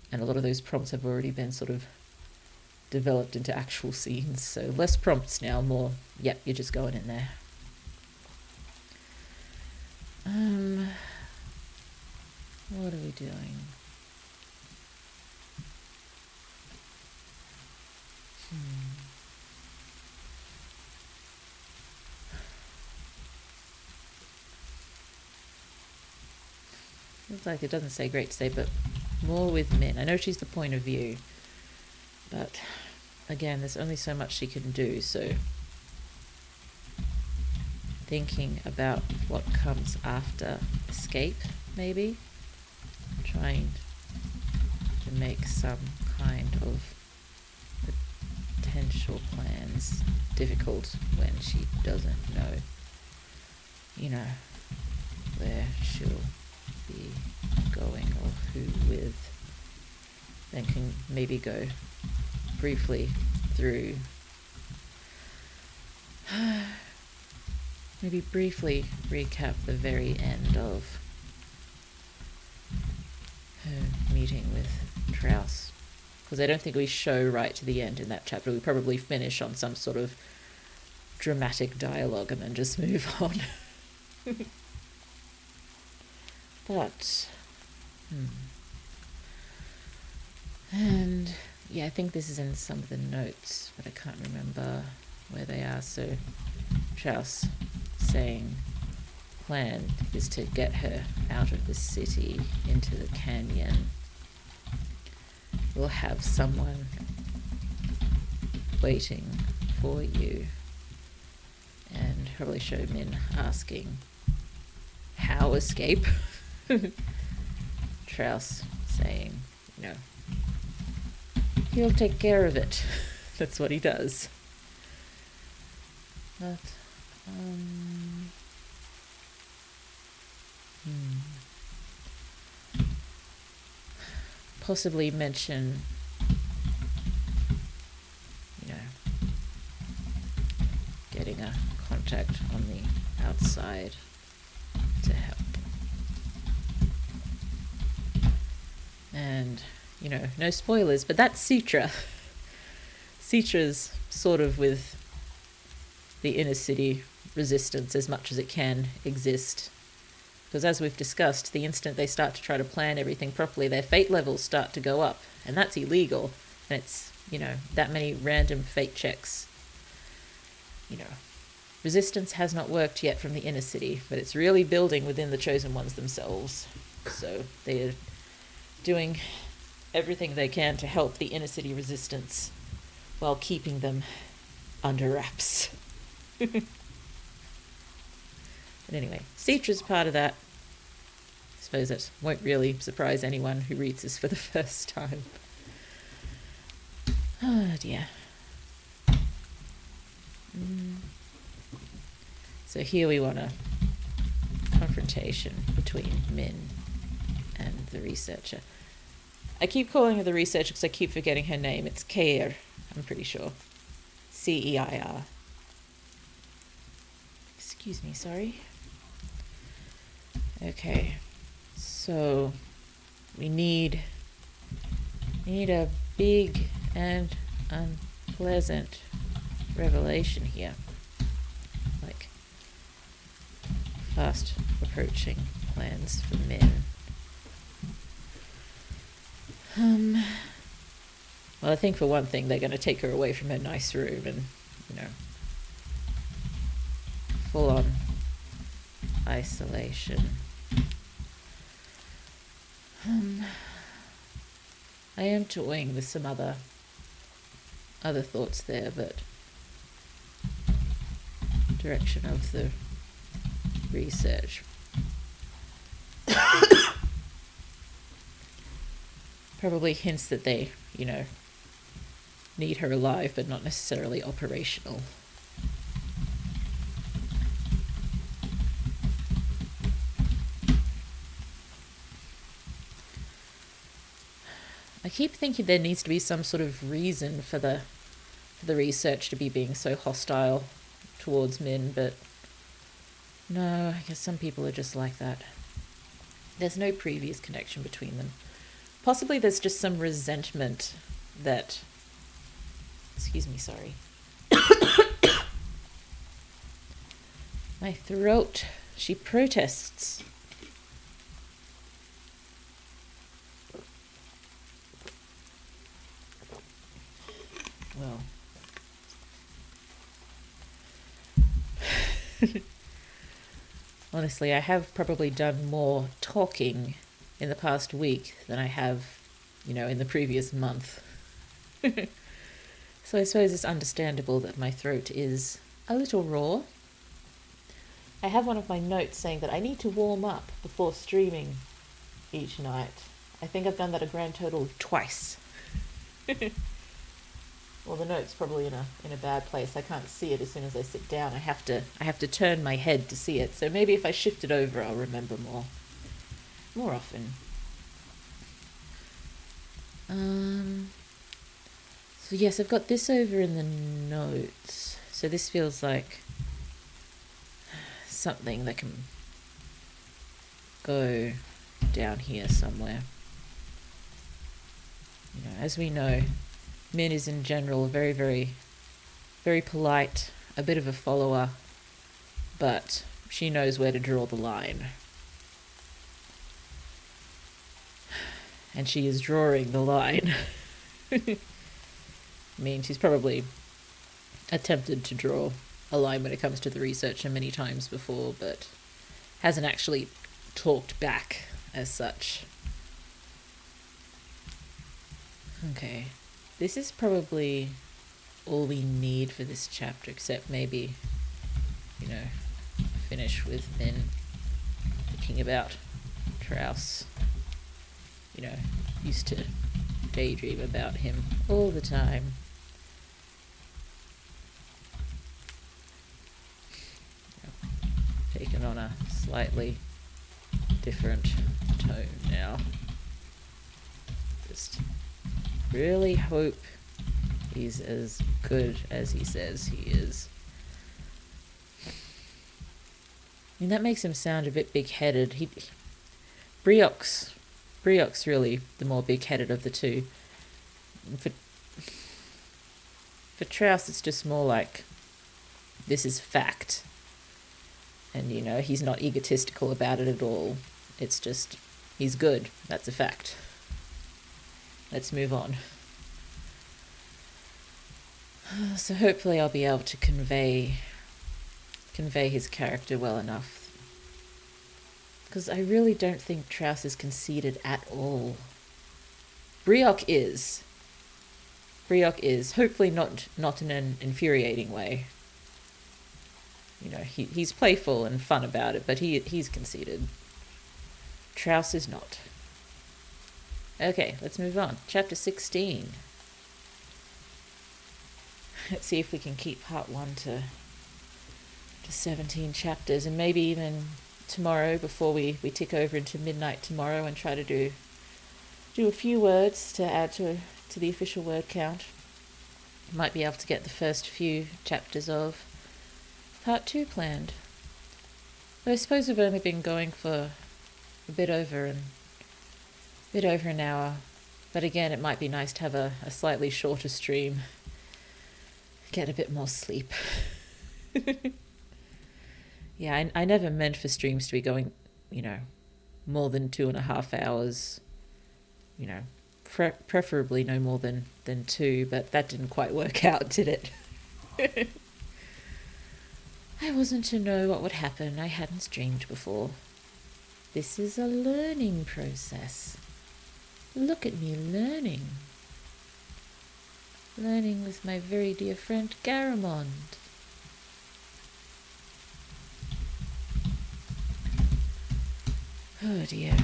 and a lot of those prompts have already been sort of developed into actual scenes, so less prompts now, more, yep, you're just going in there. What are we doing? Looks like it doesn't say great today, but more with Min. I know she's the point of view, but again, there's only so much she can do, so thinking about what comes after escape, maybe? Trying to make some kind of potential plans difficult when she doesn't know, where she'll be going or who with. Then can maybe go briefly through, maybe briefly recap the very end of her meeting with Traus. Because I don't think we show right to the end in that chapter. We probably finish on some sort of dramatic dialogue and then just move on. But, and yeah, I think this is in some of the notes, but I can't remember where they are. So Traus saying plan is to get her out of the city into the canyon. We'll have someone waiting for you, and probably show Min asking how escape. Trouse saying, he'll take care of it. That's what he does. But, possibly mention, getting a contact on the outside to help. And, no spoilers, but that's Citra. Citra's sort of with the inner city resistance as much as it can exist. Because as we've discussed, the instant they start to try to plan everything properly, their fate levels start to go up. And that's illegal. And it's, that many random fate checks. Resistance has not worked yet from the inner city, but it's really building within the chosen ones themselves. So they're doing everything they can to help the inner city resistance while keeping them under wraps. But anyway, Citra's part of that. I suppose that won't really surprise anyone who reads this for the first time. Oh dear. So here we want a confrontation between Min and the researcher. I keep calling her the researcher because I keep forgetting her name. It's Keir, I'm pretty sure. Ceir. Excuse me, sorry. Okay, so we need a big and unpleasant revelation here. Like fast approaching plans for Min. Well, I think for one thing they're going to take her away from her nice room and, full on isolation. I am toying with some other thoughts there, but direction of the research. Probably hints that they, need her alive, but not necessarily operational. I keep thinking there needs to be some sort of reason for the research to be being so hostile towards Min, but no, I guess some people are just like that. There's no previous connection between them. Possibly there's just some resentment that... Excuse me, sorry. My throat. She protests. Well. Honestly, I have probably done more talking in the past week than I have, in the previous month. So I suppose it's understandable that my throat is a little raw. I have one of my notes saying that I need to warm up before streaming each night. I think I've done that a grand total of twice. Well, the note's probably in a bad place. I can't see it as soon as I sit down. I have to turn my head to see it. So maybe if I shift it over, I'll remember more often. So yes, I've got this over in the notes. So this feels like something that can go down here somewhere. As we know, Min is in general very, very, very polite, a bit of a follower, but she knows where to draw the line. And she is drawing the line. I mean, she's probably attempted to draw a line when it comes to the researcher many times before, but hasn't actually talked back as such. Okay, this is probably all we need for this chapter, except maybe, finish with Min thinking about Trouse, used to daydream about him all the time. Taken on a slightly different tone now. Just really hope he's as good as he says he is. I mean, that makes him sound a bit big-headed. Brioque's really the more big-headed of the two. For Trouse, it's just more like, this is fact. And, he's not egotistical about it at all. It's just, he's good. That's a fact. Let's move on. So hopefully I'll be able to convey his character well enough. Because I really don't think Trouse is conceited at all. Brioque is. Hopefully not in an infuriating way. He's playful and fun about it, but he's conceited. Trouse is not. Okay, let's move on. Chapter 16. Let's see if we can keep part 1 to 17 chapters, and maybe even tomorrow, before we tick over into midnight tomorrow, and try to do a few words to add to the official word count. Might be able to get the first few chapters of part 2 planned. But I suppose we've only been going for a bit over an hour. But again, it might be nice to have a slightly shorter stream. Get a bit more sleep. Yeah, I never meant for streams to be going, more than 2.5 hours. Preferably no more than 2, but that didn't quite work out, did it? I wasn't to know what would happen. I hadn't streamed before. This is a learning process. Look at me learning. Learning with my very dear friend Garamond. Oh dear.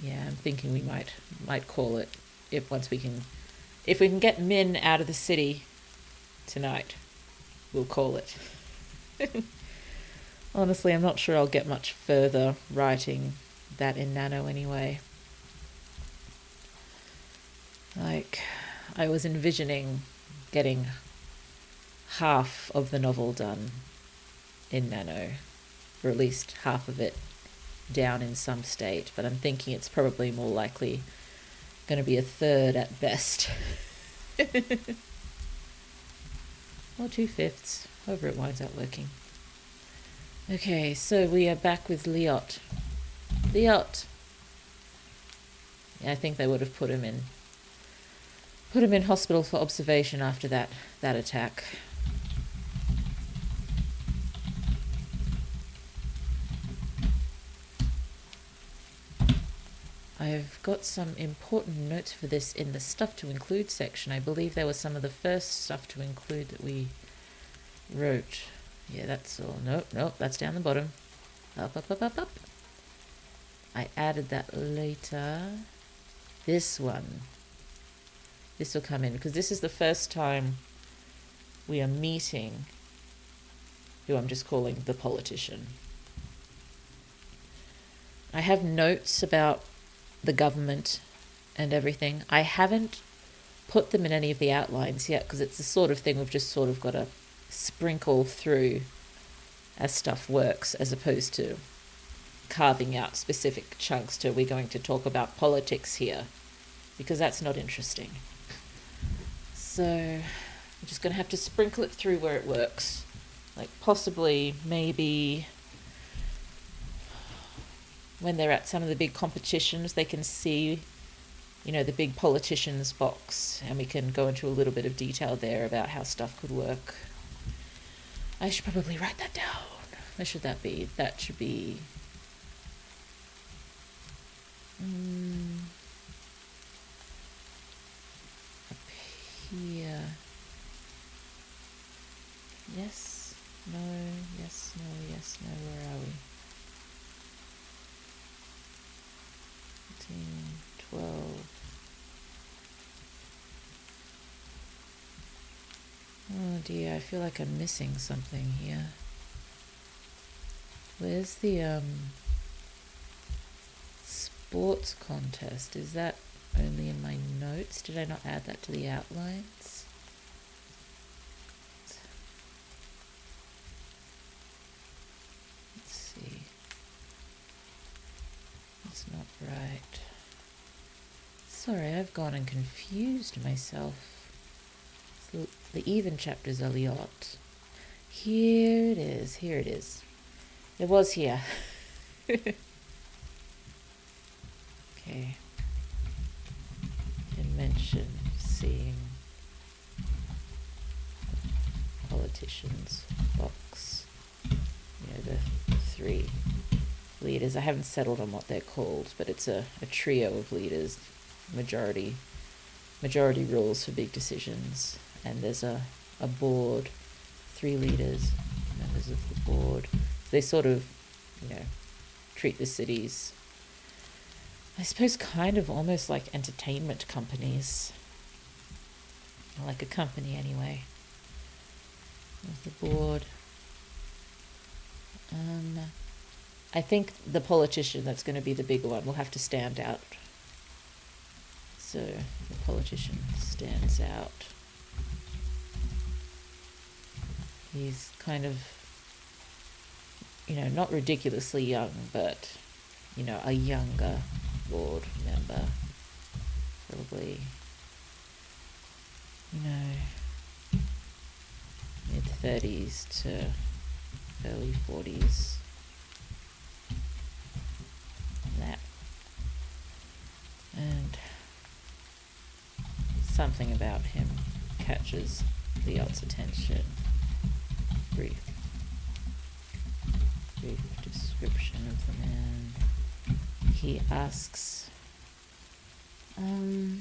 Yeah, I'm thinking we might call it if we can get Min out of the city tonight. We'll call it. Honestly, I'm not sure I'll get much further writing that in Nano anyway. Like, I was envisioning getting half of the novel done in Nano, or at least half of it down in some state, but I'm thinking it's probably more likely going to be a third at best. Or 2/5, however it winds up working. Okay, so we are back with Liot. Liot! Yeah, I think they would have put him in hospital for observation after that attack. I've got some important notes for this in the stuff to include section. I believe there was some of the first stuff to include that we wrote. Yeah, that's all. Nope, that's down the bottom. Up. I added that later. This one. This will come in, because this is the first time we are meeting who I'm just calling the politician. I have notes about the government and everything. I haven't put them in any of the outlines yet, because it's the sort of thing we've just sort of got to sprinkle through as stuff works, as opposed to carving out specific chunks to we're going to talk about politics here, because that's not interesting. So I'm just going to have to sprinkle it through where it works. Like possibly, maybe when they're at some of the big competitions, they can see, the big politicians box, and we can go into a little bit of detail there about how stuff could work. I should probably write that down. Where should that be? That should be... up here. Yes, no, where are we? 12. Oh dear, I feel like I'm missing something here. Where's the sports contest? Is that only in my notes? Did I not add that to the outlines? Let's see. That's not right. Sorry, I've gone and confused myself. So the even chapters are the odd. Here it is, here it is. It was here. Okay. Did mention seeing politicians box. The 3 leaders. I haven't settled on what they're called, but it's a trio of leaders. Majority rules for big decisions. And there's a board, 3 leaders, members of the board. They sort of, treat the cities, I suppose, kind of almost like entertainment companies. Like a company, anyway. There's the board. I think the politician that's going to be the bigger one will have to stand out. So the politician stands out. He's kind of, not ridiculously young, but, a younger board member. Probably, mid-30s to early 40s. That. And something about him catches the odds' attention. Brief description of the man. He asks, who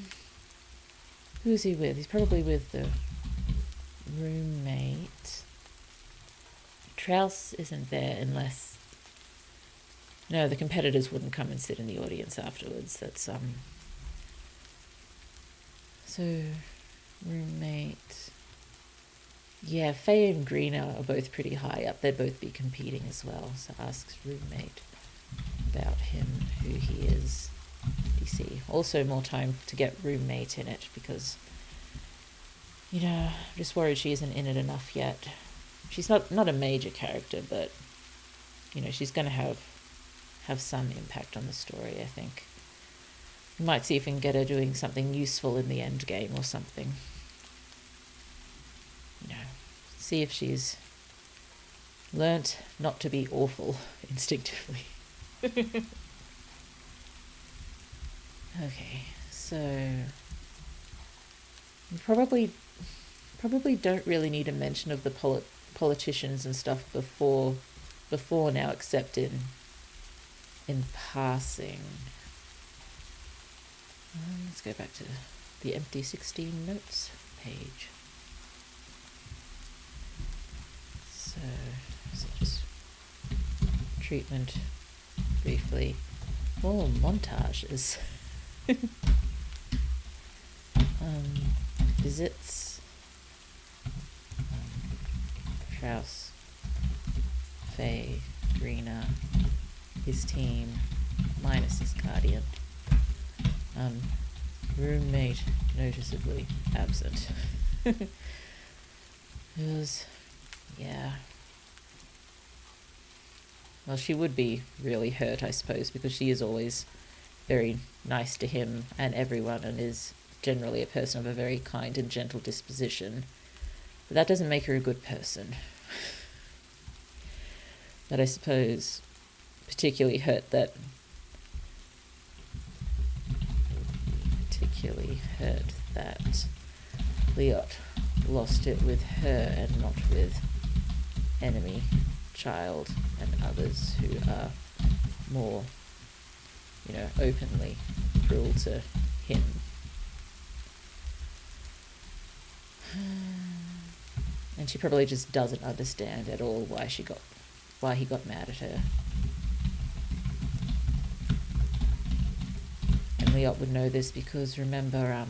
is he with? He's probably with the roommate. Trouse isn't there unless... No, the competitors wouldn't come and sit in the audience afterwards. That's, So, roommate... Yeah, Faye and Greener are both pretty high up. They'd both be competing as well. So asks roommate about him, who he is, DC. Also more time to get roommate in it because, I'm just worried she isn't in it enough yet. She's not a major character, but, she's going to have some impact on the story, I think. We might see if we can get her doing something useful in the end game or something. See if she's learnt not to be awful instinctively. Okay, so we probably don't really need a mention of the politicians and stuff before now, except in passing. Let's go back to the empty 16 notes page. So just treatment briefly. Oh, montages. Visits. Trouse, Faye, Greener, his team, minus his guardian. Roommate noticeably absent. Yeah. Well, she would be really hurt, I suppose, because she is always very nice to him and everyone and is generally a person of a very kind and gentle disposition. But that doesn't make her a good person. But I suppose particularly hurt that Leot lost it with her and not with enemy child and others who are more, openly cruel to him. And she probably just doesn't understand at all why he got mad at her. Liot would know this because remember,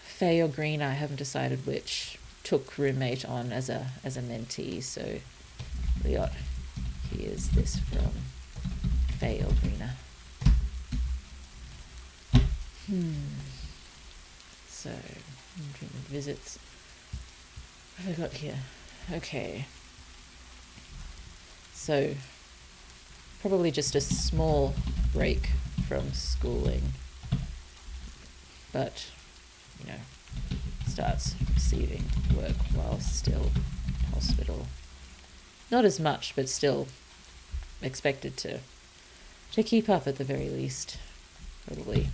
Faye or Green, I haven't decided which, took roommate on as a mentee. So Liot, here's this from Faye or Greener. So, treatment visits. What have I got here? Okay. So, probably just a small break from schooling, but, you know, starts receiving work while still in hospital. Not as much, but still expected to keep up at the very least, probably.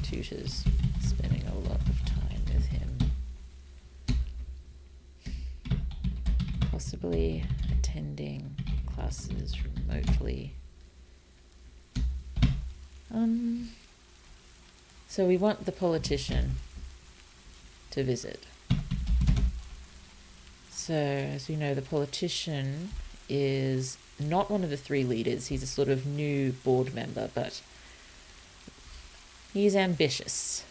Tutors spending a lot of time with him. Possibly attending classes remotely. So we want the politician to visit. So as we know, the politician is not one of the three leaders. He's a sort of new board member, but he's ambitious.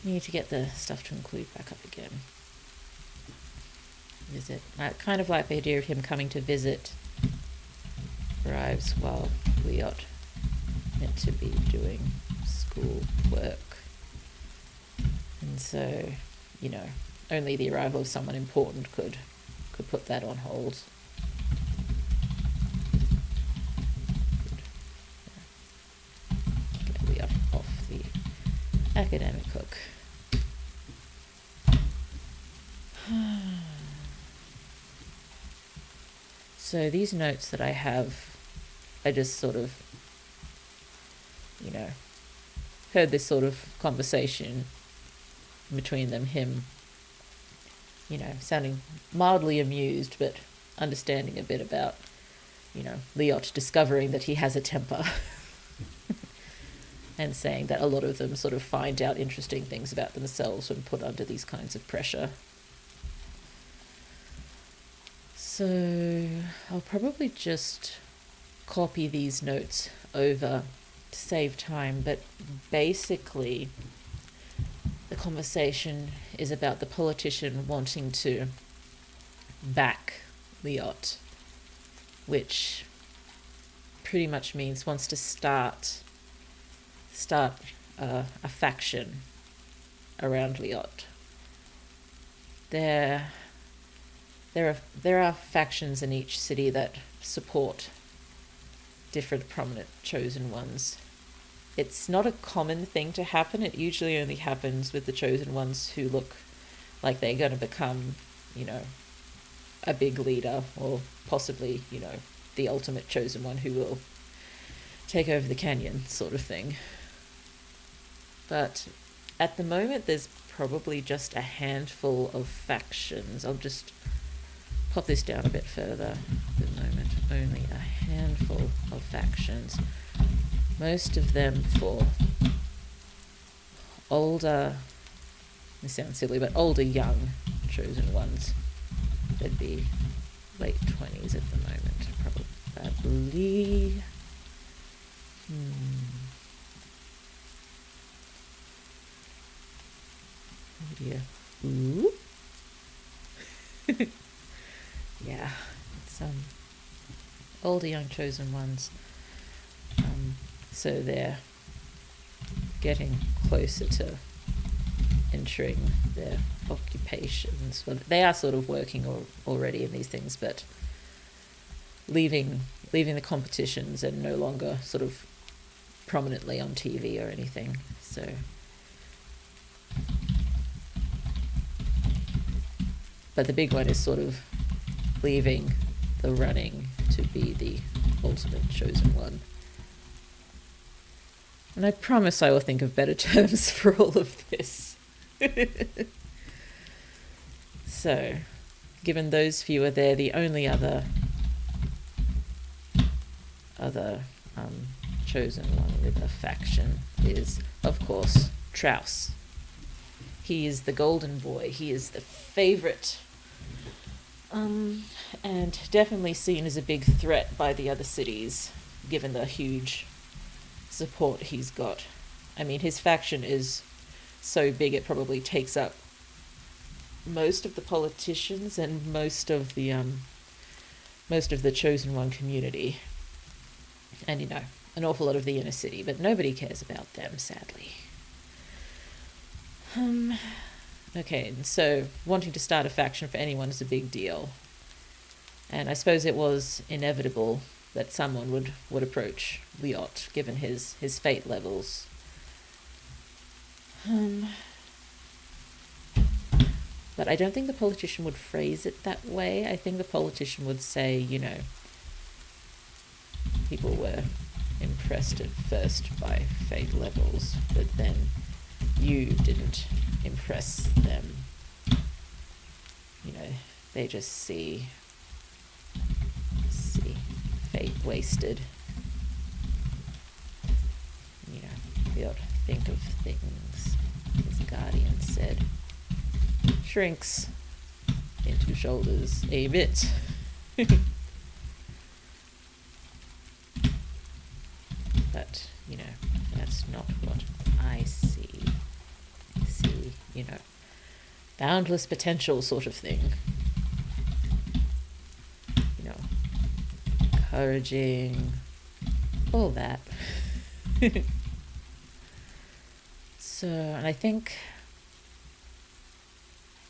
Need to get the stuff to include back up again. Visit. I kind of like the idea of him coming to visit. Arrives while Liot meant to be doing school work. And so, you know, only the arrival of someone important could put that on hold. Get Liot off the academic hook. So these notes that I have, I just sort of, you know, heard this sort of conversation between them, him, you know, sounding mildly amused, but understanding a bit about, you know, Liot discovering that he has a temper and saying that a lot of them sort of find out interesting things about themselves when put under these kinds of pressure. So I'll probably just copy these notes over to save time, but basically the conversation is about the politician wanting to back Liot, which pretty much means wants to start a faction around Liot. There are factions in each city that support different prominent chosen ones. It's not a common thing to happen. It usually only happens with the chosen ones who look like they're going to become, you know, a big leader, or possibly, you know, the ultimate chosen one who will take over the canyon, sort of thing. But at the moment, there's probably just a handful of factions. I'll just pop this down a bit further. At the moment, only a handful of factions. Most of them for older, this sounds silly, but older young chosen ones. They'd be late 20s at the moment, probably. Oh dear. Ooh. Yeah, it's older young chosen ones. So they're getting closer to entering their occupations. Well, they are sort of working already in these things, but leaving the competitions and no longer sort of prominently on TV or anything. So but the big one is sort of leaving the running to be the ultimate chosen one. And I promise I will think of better terms for all of this. So, given those few are there, the only other chosen one with a faction is, of course, Trouse. He is the golden boy. He is the favorite And definitely seen as a big threat by the other cities, given the huge support he's got. I mean, his faction is so big it probably takes up most of the politicians and most of the Chosen One community, and an awful lot of the inner city, but nobody cares about them, sadly. Okay, and so wanting to start a faction for anyone is a big deal, and I suppose it was inevitable that someone would approach Liot, given his fate levels. But I don't think the politician would phrase it that way. I think the politician would say, people were impressed at first by fate levels, but then you didn't impress them. They just see fate wasted. They ought to think of things, as Guardian said. Shrinks into shoulders a bit. But, that's not what I see. I see, boundless potential sort of thing. Encouraging, all that. So, and I think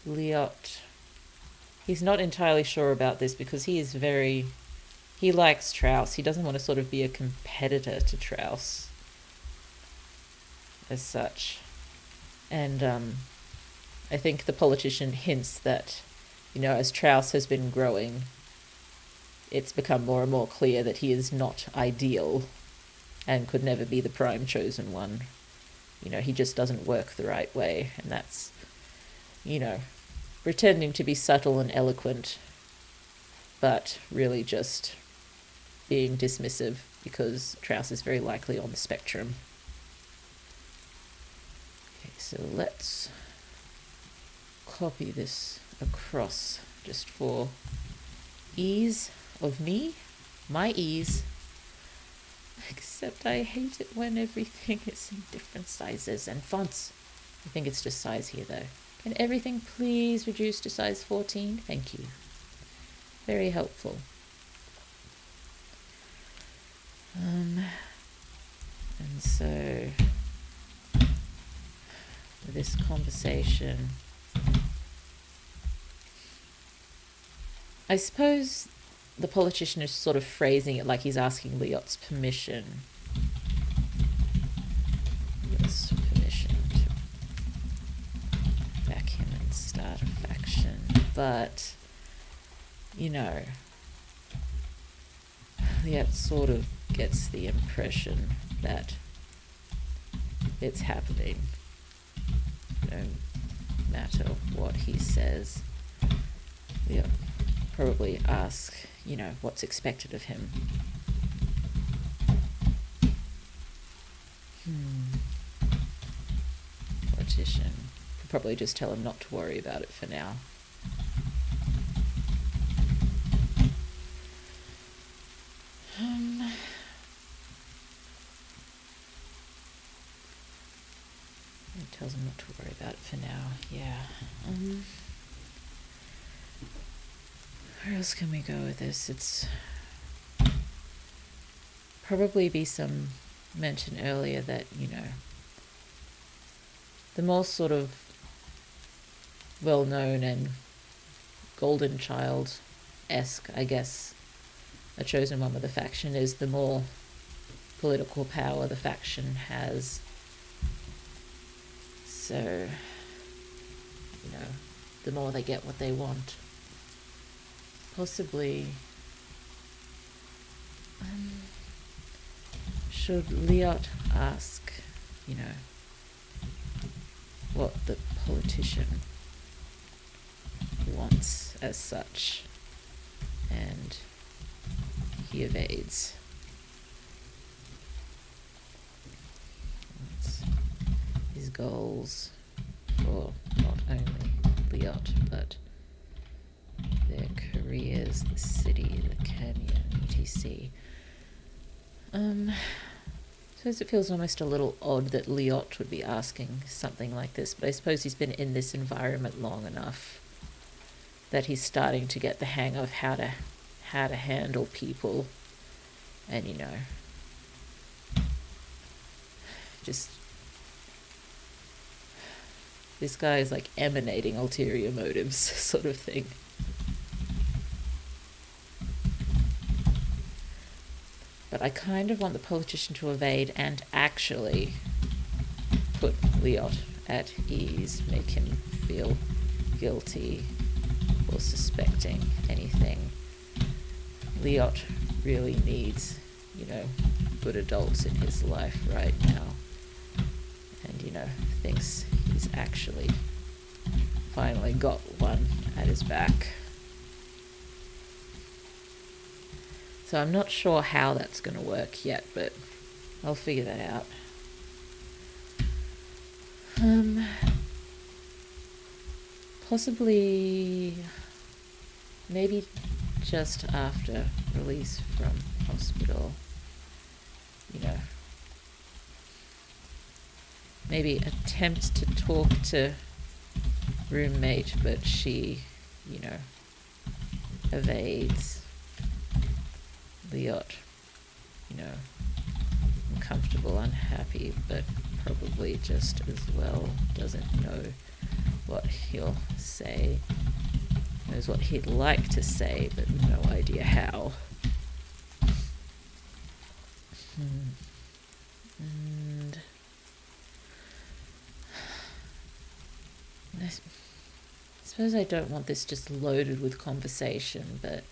Liot, he's not entirely sure about this because he likes Traus. He doesn't want to sort of be a competitor to Traus as such. And I think the politician hints that, as Traus has been growing, it's become more and more clear that he is not ideal and could never be the prime chosen one. He just doesn't work the right way, and that's, pretending to be subtle and eloquent, but really just being dismissive because Traus is very likely on the spectrum. Okay, so let's copy this across just for ease of my ease. Except I hate it when everything is in different sizes and fonts. I think it's just size here though. Can everything please reduce to size 14? Thank you. Very helpful. And so this conversation, I suppose the politician is sort of phrasing it like he's asking Liot's permission. Liot's permission to back him and start a faction. But, Liot sort of gets the impression that it's happening, no matter what he says. Liot probably ask, what's expected of him. Politician. Could probably just tell him not to worry about it for now. It tells him not to worry about it for now. Yeah. Where else can we go with this? It's probably be some mention earlier that, the more sort of well-known and golden child-esque, I guess, a chosen one with a faction is, the more political power the faction has. So, the more they get what they want. Possibly, should Liot ask, what the politician wants as such, and he evades. His goals for not only Liot, but their careers, the city, the canyon, etc. I suppose it feels almost a little odd that Liot would be asking something like this, but I suppose he's been in this environment long enough that he's starting to get the hang of how to handle people, and just this guy is like emanating ulterior motives sort of thing. But I kind of want the politician to evade and actually put Liot at ease, make him feel guilty or suspecting anything. Liot really needs, good adults in his life right now. And, thinks he's actually finally got one at his back. So I'm not sure how that's going to work yet, but I'll figure that out. Possibly, maybe just after release from hospital, maybe attempt to talk to roommate, but she, evades. Liot, uncomfortable, unhappy, but probably just as well doesn't know what he'll say. Knows what he'd like to say, but no idea how. And I suppose I don't want this just loaded with conversation, but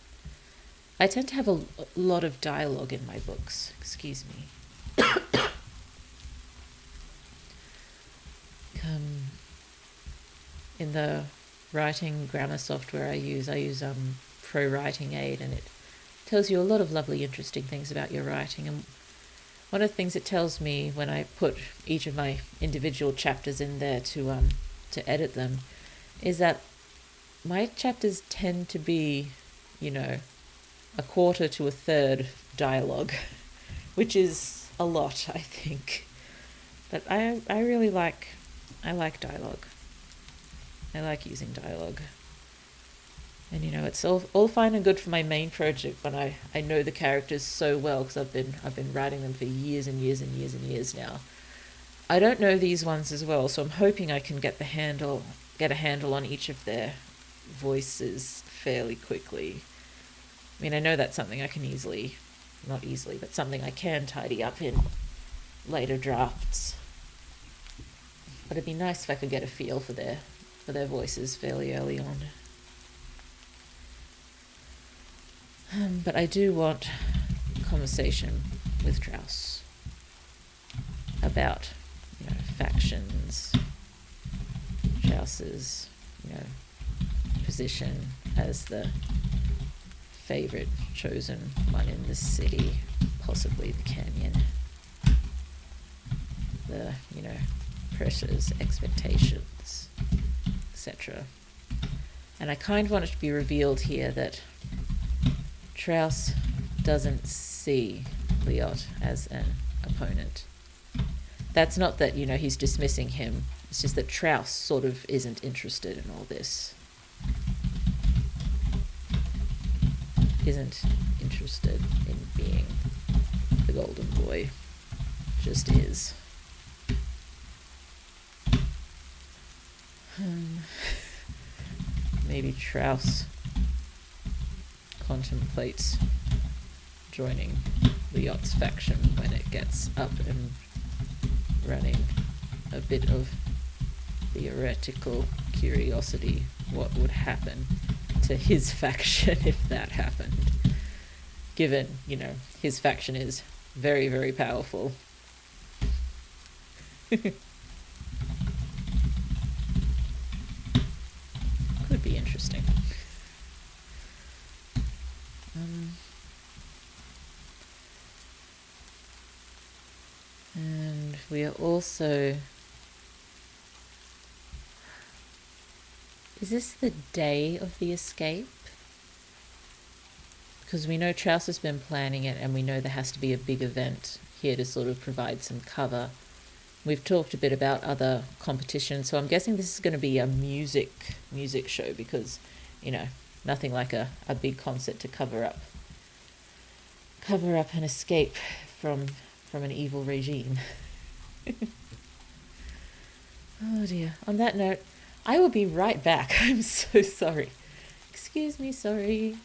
I tend to have a lot of dialogue in my books. Excuse me. In the writing grammar software I use Pro Writing Aid, and it tells you a lot of lovely, interesting things about your writing. And one of the things it tells me when I put each of my individual chapters in there to edit them is that my chapters tend to be, a quarter to a third dialogue, which is a lot, I think. But I really like dialogue. I like using dialogue. And it's all fine and good for my main project when I know the characters so well, because I've been writing them for years and years and years and years now. I don't know these ones as well, so I'm hoping I can get a handle on each of their voices fairly quickly. I mean, I know that's something I can but something I can tidy up in later drafts. But it'd be nice if I could get a feel for their voices fairly early on. But I do want conversation with Draus about, factions, Draus's, position as the favorite chosen one in the city, possibly the canyon. The, pressures, expectations, etc. And I kind of want it to be revealed here that Draus doesn't see Liot as an opponent. That's not that, he's dismissing him. It's just that Draus sort of isn't interested in all this. Isn't interested in being the golden boy. Just is. Maybe Draus contemplates joining Liot's faction when it gets up and running. A bit of theoretical curiosity, what would happen to his faction if that happened, given, his faction is very, very powerful. Could be interesting. And we are also Is this the day of the escape? Because we know Trouse has been planning it, and we know there has to be a big event here to sort of provide some cover. We've talked a bit about other competitions, so I'm guessing this is going to be a music show because, nothing like a big concert to cover up an escape from an evil regime. Oh dear. On that note, I will be right back. I'm so sorry. Excuse me, sorry.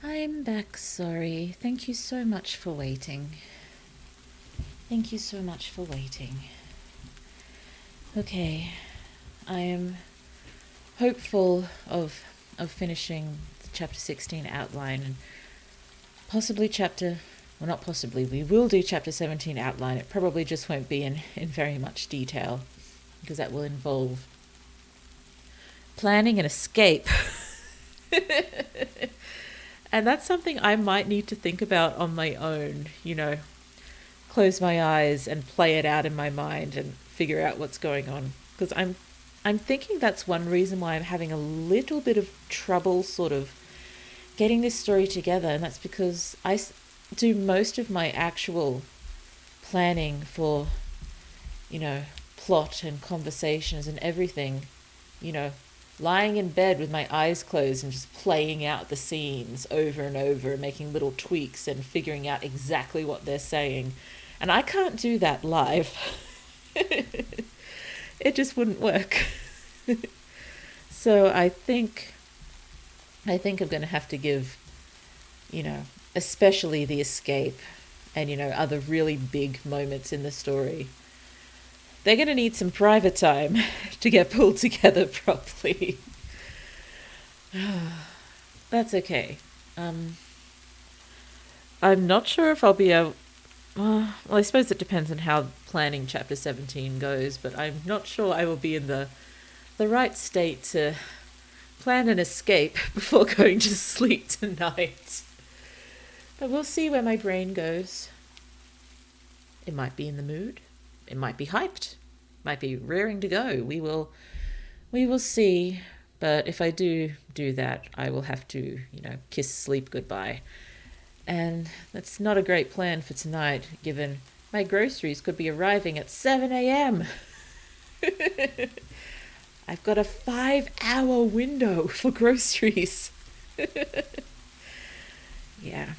I'm back, sorry. Thank you so much for waiting. Thank you so much for waiting. Okay, I am hopeful of finishing the chapter 16 outline and possibly not possibly, we will do chapter 17 outline. It probably just won't be in very much detail because that will involve planning an escape. And that's something I might need to think about on my own, close my eyes and play it out in my mind and figure out what's going on. Because I'm thinking that's one reason why I'm having a little bit of trouble sort of getting this story together, and that's because I do most of my actual planning for, plot and conversations and everything, lying in bed with my eyes closed and just playing out the scenes over and over and making little tweaks and figuring out exactly what they're saying. And I can't do that live. It just wouldn't work. So I think I'm going to have to give, especially the escape and, other really big moments in the story, they're going to need some private time to get pulled together properly. That's okay. I'm not sure if I'll be able... well, I suppose it depends on how planning chapter 17 goes, but I'm not sure I will be in the right state to plan an escape before going to sleep tonight. But we'll see where my brain goes. It might be in the mood. It might be hyped, might be raring to go. We will see. But if I do that, I will have to, kiss sleep goodbye. And that's not a great plan for tonight, given my groceries could be arriving at 7 a.m. I've got a 5-hour window for groceries. Yeah.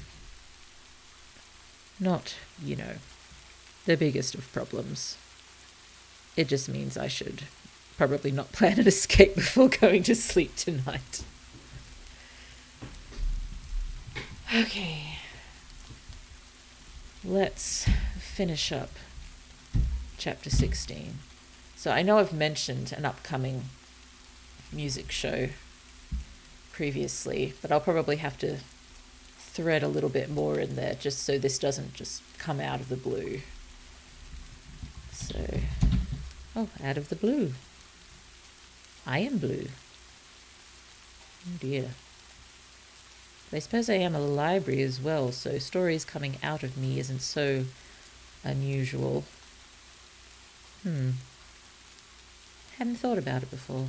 Not, the biggest of problems. It just means I should probably not plan an escape before going to sleep tonight. Okay. Let's finish up chapter 16. So I know I've mentioned an upcoming music show previously, but I'll probably have to thread a little bit more in there just so this doesn't just come out of the blue. So Oh, out of the blue. I am blue. Oh dear. But I suppose I am a library as well, so stories coming out of me isn't so unusual. Hadn't thought about it before.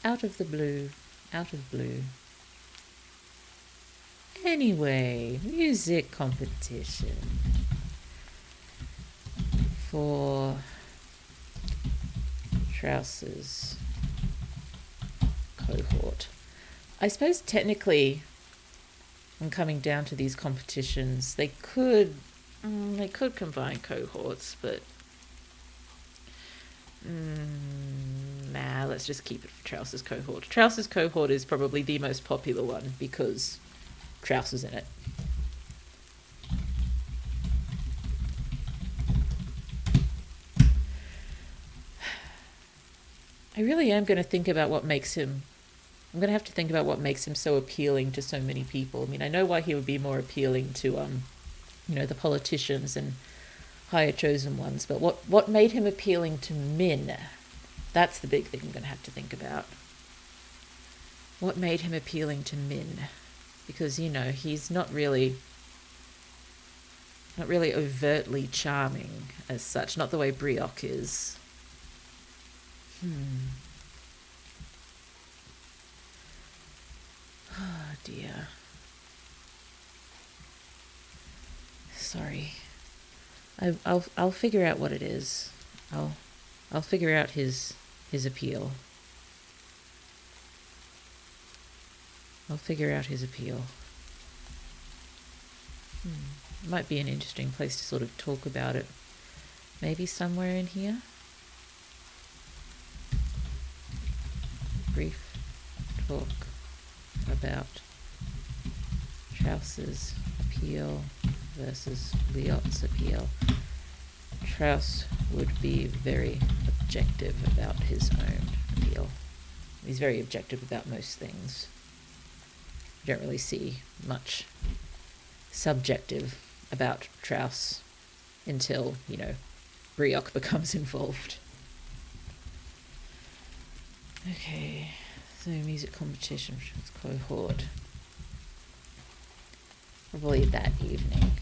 Out of the blue, out of blue. Anyway, music competition for Trousers cohort. I suppose technically, when coming down to these competitions, they could combine cohorts, but nah, let's just keep it for Trousers cohort. Trousers cohort is probably the most popular one because Trousers in it. I really am going to think about what makes him. I'm going to have to think about what makes him so appealing to so many people. I mean, I know why he would be more appealing to, the politicians and higher chosen ones, but what made him appealing to Min? That's the big thing I'm going to have to think about. What made him appealing to Min? Because, he's not really overtly charming as such, not the way Brioche is. Oh dear. Sorry. I'll figure out what it is. I'll figure out his appeal. I'll figure out his appeal. Might be an interesting place to sort of talk about it. Maybe somewhere in here. Brief talk about Trousers' appeal versus Liot's appeal. Trouse would be very objective about his own appeal. He's very objective about most things. You don't really see much subjective about Trouse until, Brioche becomes involved. Okay, so music competition cohort. Probably that evening.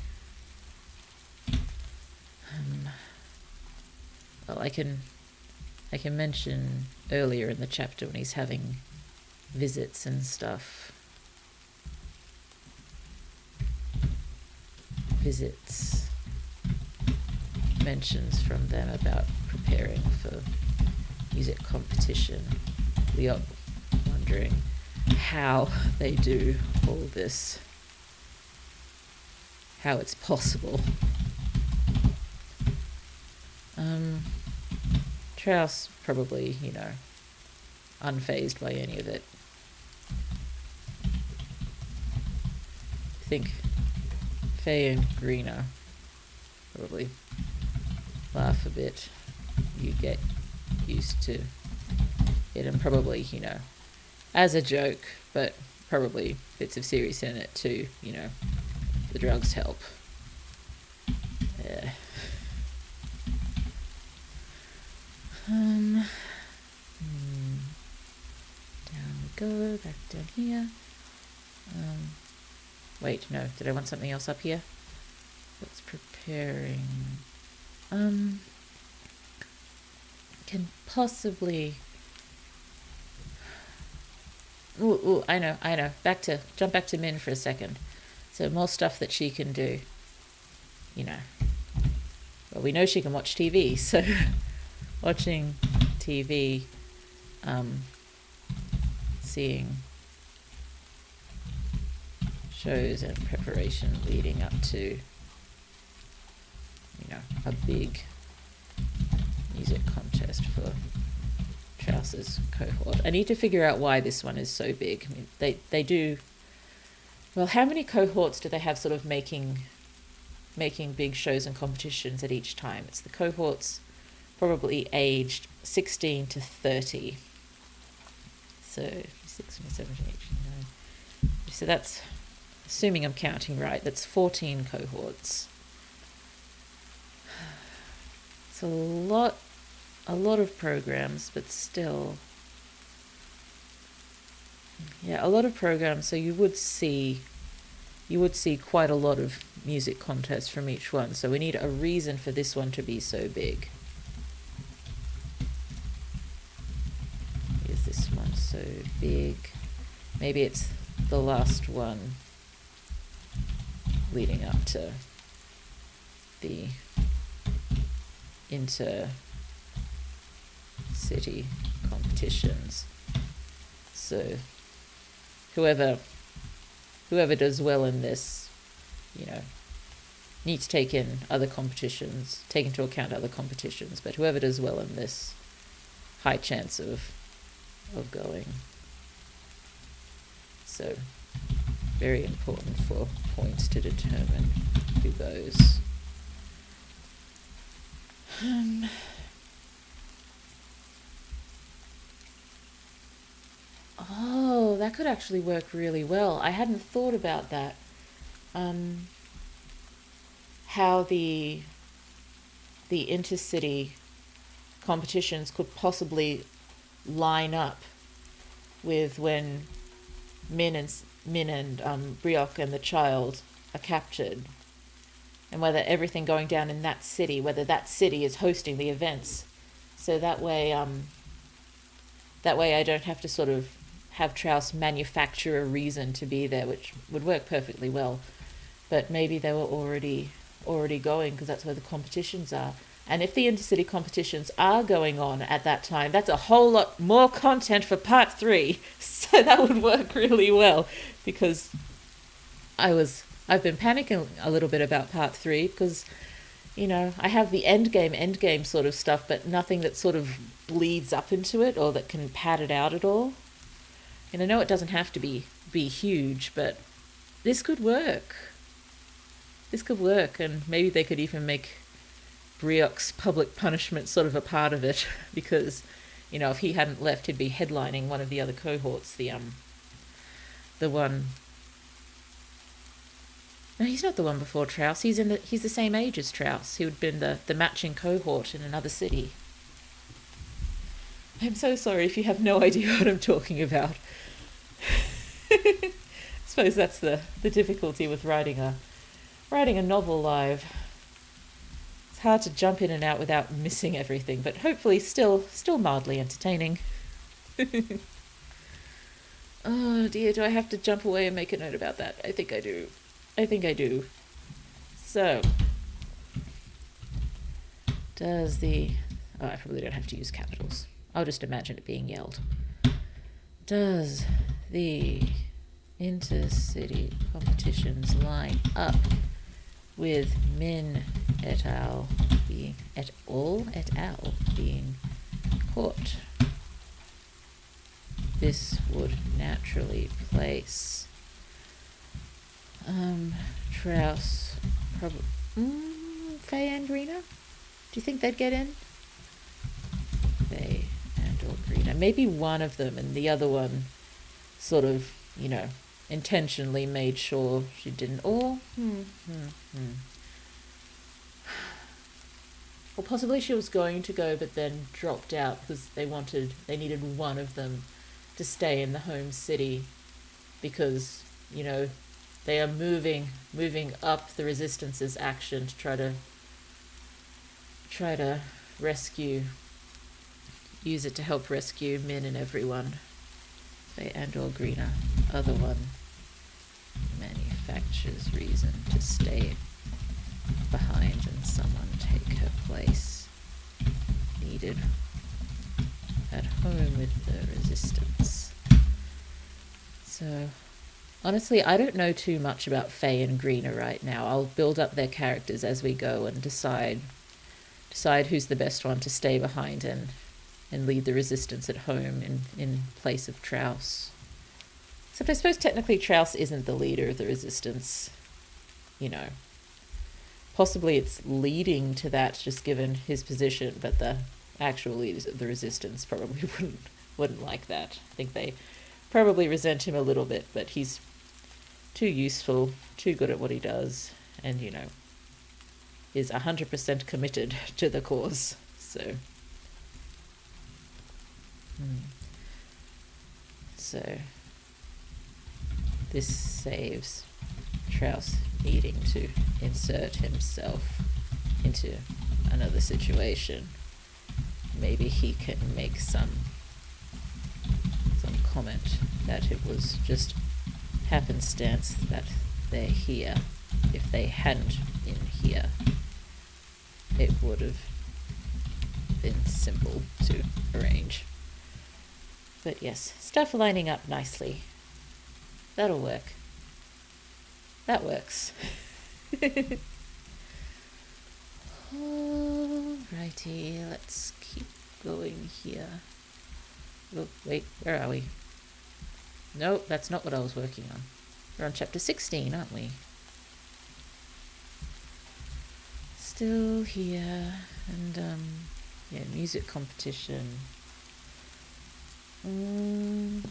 Well, I can mention earlier in the chapter when he's having visits and stuff. Visits. Mentions from them about preparing for music competition. Liot wondering how they do all this. How it's possible. Trouse probably, unfazed by any of it. I think Faye and Greener probably laugh a bit. You get used to it, and probably, as a joke, but probably bits of serious in it too, the drugs help. Yeah. Down we go, back down here. Wait, no, did I want something else up here? What's preparing? Can possibly... Ooh, I know. Jump back to Min for a second. So more stuff that she can do. Well, we know she can watch TV, so watching TV, seeing shows and preparation leading up to, a big music contest for Trousers cohort. I need to figure out why this one is so big. I mean, they do... Well, how many cohorts do they have sort of making big shows and competitions at each time? It's the cohorts probably aged 16 to 30. So 16, 17, 18, 19. So that's, assuming I'm counting right, that's 14 cohorts. It's a lot a lot of programs, but still. Yeah, a lot of programs, so you would see quite a lot of music contests from each one. So we need a reason for this one to be so big. Is this one so big? Maybe it's the last one leading up to the inter-city competitions. So whoever does well in this, need to take into account other competitions, but whoever does well in this, high chance of going. So very important for points to determine who goes. Oh, that could actually work really well. I hadn't thought about that. How the intercity competitions could possibly line up with when Min and Briok and the child are captured, and whether everything going down in that city, whether that city is hosting the events, so that way I don't have to sort of have Trouse manufacture a reason to be there, which would work perfectly well. But maybe they were already going, because that's where the competitions are. And if the intercity competitions are going on at that time, that's a whole lot more content for part 3. So that would work really well, because I've been panicking a little bit about part 3, because I have the end game sort of stuff, but nothing that sort of bleeds up into it or that can pad it out at all. And I know it doesn't have to be huge, but this could work. And maybe they could even make Briok's public punishment sort of a part of it, because, if he hadn't left, he'd be headlining one of the other cohorts, the one... No, he's not the one before Trouse. He's the same age as Trouse. He would have been the matching cohort in another city. I'm so sorry if you have no idea what I'm talking about. I suppose that's the difficulty with writing a novel live. It's hard to jump in and out without missing everything, but hopefully still mildly entertaining. Oh dear, do I have to jump away and make a note about that? I think I do. So, I probably don't have to use capitals. I'll just imagine it being yelled. Does the intercity competitions line up with Min et al. being caught? This would naturally place Trouse, probably Faye and Greener. Do you think they'd get in? Faye or Greener. Maybe one of them, and the other one sort of, intentionally made sure she didn't. Or, or possibly she was going to go, but then dropped out because they needed one of them to stay in the home city, because, they are moving up the Resistance's action to try to use it to help rescue Min and everyone. Faye or Greener, other one, manufactures reason to stay behind and someone take her place. Needed at home with the Resistance. So, honestly, I don't know too much about Faye and Greener right now. I'll build up their characters as we go and decide who's the best one to stay behind and lead the Resistance at home in place of Trouse. Except I suppose technically Trouse isn't the leader of the Resistance. Possibly it's leading to that just given his position, but the actual leaders of the Resistance probably wouldn't like that. I think they probably resent him a little bit, but he's too useful, too good at what he does, and, is 100% committed to the cause. So, So this saves Trouse needing to insert himself into another situation. Maybe he can make some comment that it was just happenstance that they're here. If they hadn't been here, it would have been simple to arrange. But yes, stuff lining up nicely. That'll work. That works. Alrighty, let's keep going here. Oh, wait, where are we? No, that's not what I was working on. We're on chapter 16, aren't we? Still here. And, yeah, music competition. If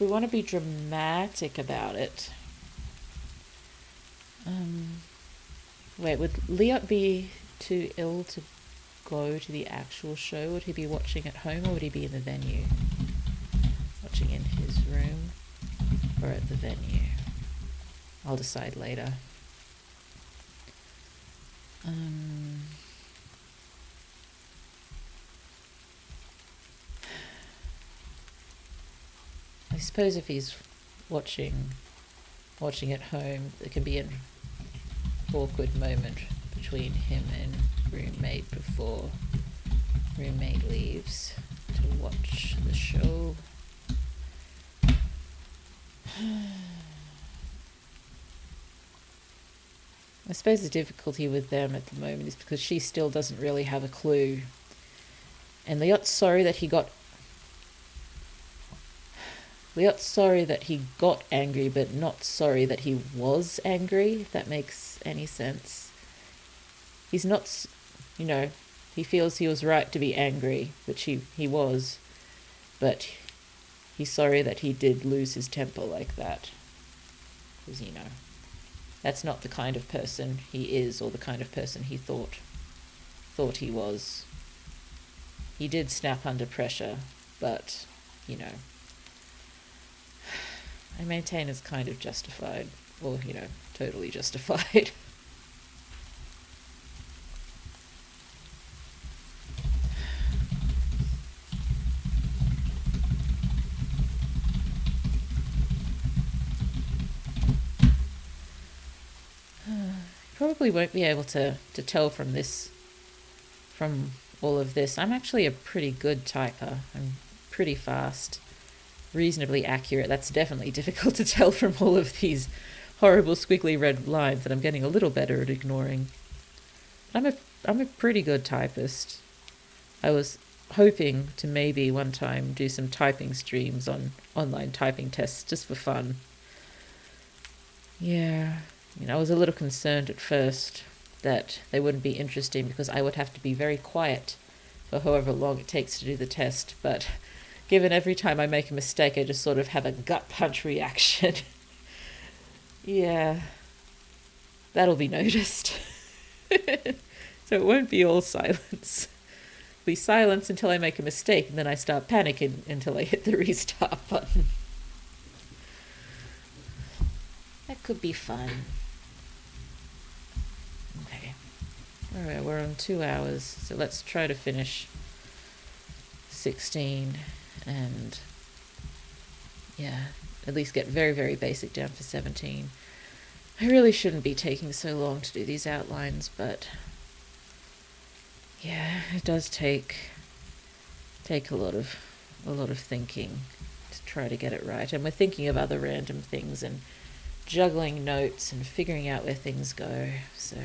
we want to be dramatic about it, wait, would Liot be too ill to go to the actual show? Would he be watching at home, or would he be in the venue? Watching in his room or at the venue? I'll decide later. I suppose if he's watching at home, there can be an awkward moment between him and roommate before roommate leaves to watch the show. I suppose the difficulty with them at the moment is because she still doesn't really have a clue. And Liot's sorry that he got angry, but not sorry that he was angry, if that makes any sense. He's not, he feels he was right to be angry, which he was, but he's sorry that he did lose his temper like that. Because, that's not the kind of person he is, or the kind of person he thought he was. He did snap under pressure, but, I maintain it's kind of justified, or, totally justified. Probably won't be able to tell from all of this. I'm actually a pretty good typer. I'm pretty fast, reasonably accurate. That's definitely difficult to tell from all of these horrible squiggly red lines that I'm getting a little better at ignoring. But I'm a pretty good typist. I was hoping to maybe one time do some typing streams on online typing tests just for fun. Yeah. I was a little concerned at first that they wouldn't be interesting because I would have to be very quiet for however long it takes to do the test. But given every time I make a mistake, I just sort of have a gut punch reaction. Yeah, that'll be noticed. So it won't be all silence. It'll be silence until I make a mistake, and then I start panicking until I hit the restart button. That could be fun. Okay. Alright, we're on 2 hours, so let's try to finish 16 and, yeah, at least get very, very basic down for 17. I really shouldn't be taking so long to do these outlines, but yeah, it does take a lot of thinking to try to get it right. And we're thinking of other random things and juggling notes and figuring out where things go, so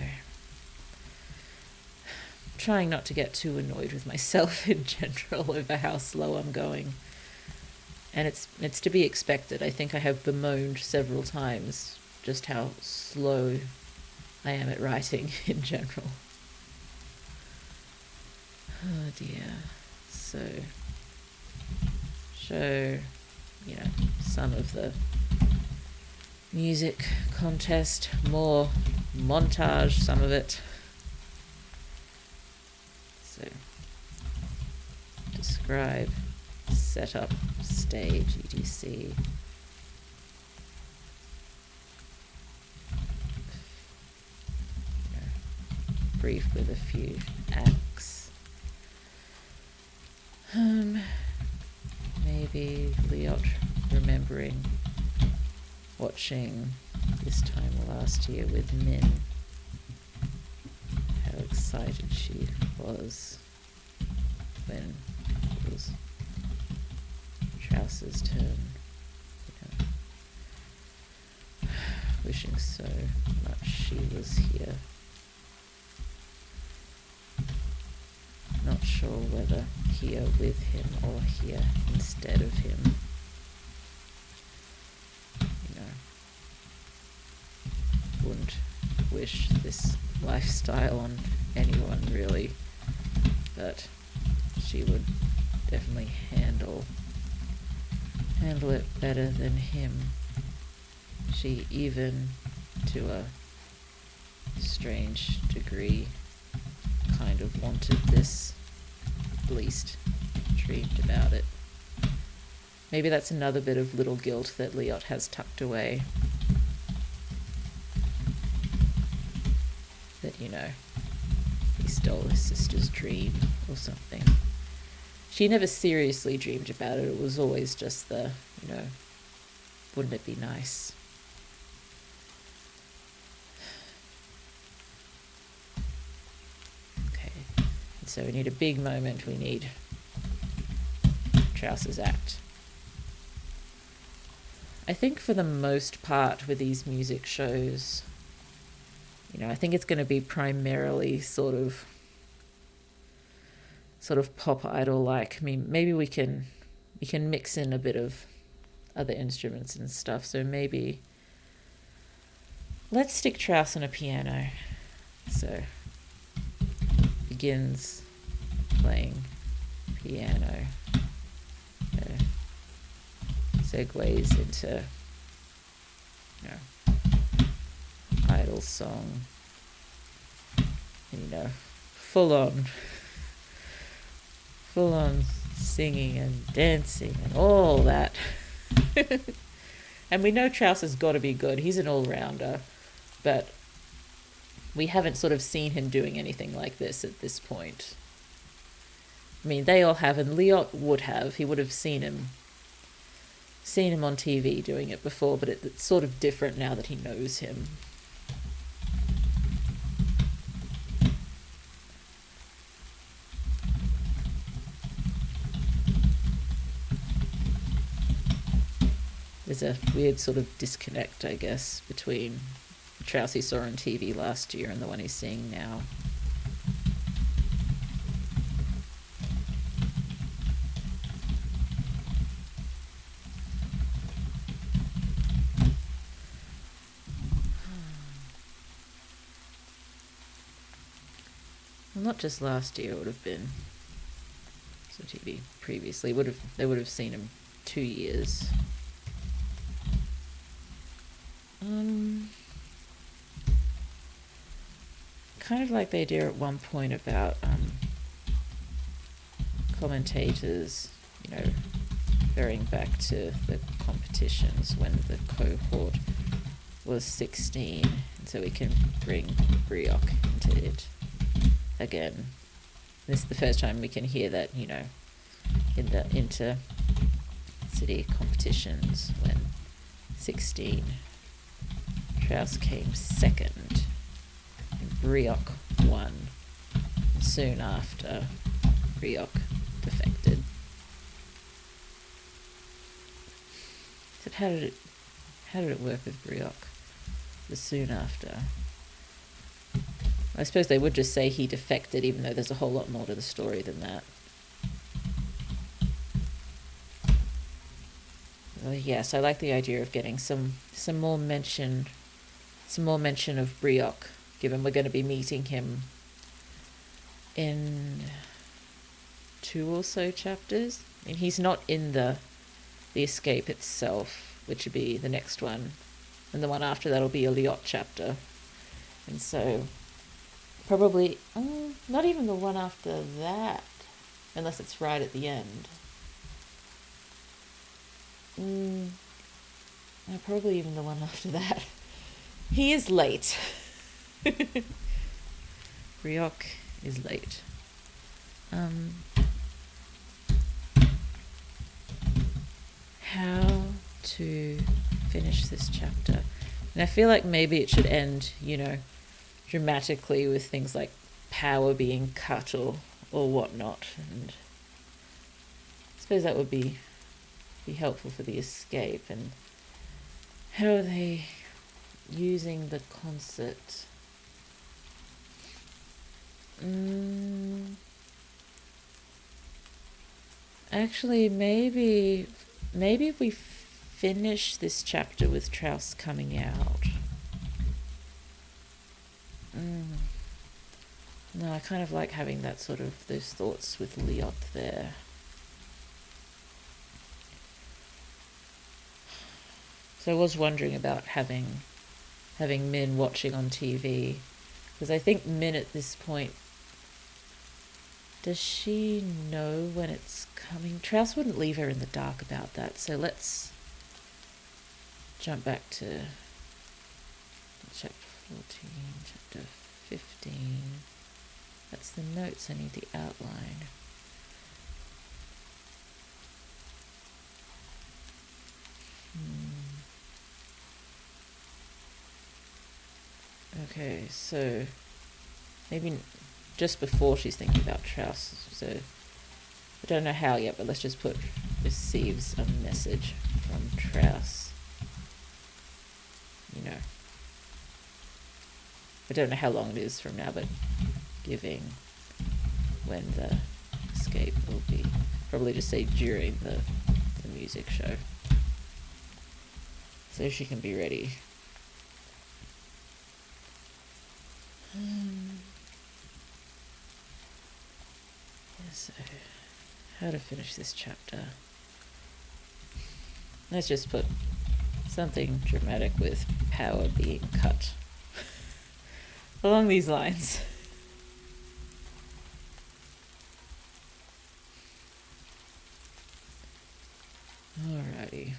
trying not to get too annoyed with myself in general over how slow I'm going. And it's to be expected. I think I have bemoaned several times just how slow I am at writing in general. Oh dear. So show, some of the music contest, more montage, some of it. So describe, setup, stage, etc. Brief with a few acts. Maybe Liot remembering watching this time last year with Min, how excited she was when it was Trouse's turn, wishing so much she was here. Not sure whether here with him or here instead of him. Wouldn't wish this lifestyle on anyone really, but she would definitely handle it better than him. She even, to a strange degree, kind of wanted this, at least dreamed about it. Maybe that's another bit of little guilt that Liot has tucked away. That, he stole his sister's dream or something. She never seriously dreamed about it. It was always just the, wouldn't it be nice? Okay, and so we need a big moment. We need Trouse's act. I think for the most part with these music shows, I think it's going to be primarily sort of pop idol-like. I mean, maybe we can mix in a bit of other instruments and stuff. So maybe let's stick Trouse on a piano. So begins playing piano, segues into idol song, full on singing and dancing and all that. And we know Trouse has got to be good. He's an all-rounder, but we haven't sort of seen him doing anything like this at this point. I mean, they all have, and Liot would have. He would have seen him on TV doing it before, but it's sort of different now that he knows him. There's a weird sort of disconnect, I guess, between the Trouse he saw on TV last year and the one he's seeing now. Well, not just last year, it would have been some TV previously. They would have seen him 2 years. Kind of like the idea at one point about commentators, referring back to the competitions when the cohort was 16, and so we can bring Brioc into it again. This is the first time we can hear that, in the inter-city competitions when 16. Trouse came second, and Brioc won. Soon after, Brioc defected. So how did it work with Brioc? The soon after. I suppose they would just say he defected, even though there's a whole lot more to the story than that. Well, yes, I like the idea of getting some more mention of Brioc, given we're going to be meeting him in 2 or so chapters. I mean, he's not in the escape itself, which would be the next one, and the one after that will be a Liot chapter, and so probably not even the one after that. unless it's right at the end. No, probably even the one after that. He is late. Ryok is late. How to finish this chapter. And I feel like maybe it should end, dramatically with things like power being cut or whatnot. And I suppose that would be helpful for the escape. And how are they using the concert? Actually, maybe if we finish this chapter with Traus coming out. No, I kind of like having that sort of those thoughts with Liot there. So I was wondering about having Min watching on TV, because I think Min at this point, does she know when it's coming? Traus wouldn't leave her in the dark about that, so let's jump back to chapter 14, chapter 15. That's the notes, I need the outline. Okay, so maybe just before she's thinking about Traus, so I don't know how yet, but let's just put receives a message from Traus. I don't know how long it is from now, but giving when the escape will be. Probably just say during the music show, so she can be ready. So, how to finish this chapter? Let's just put something dramatic with power being cut. Along these lines. Alrighty.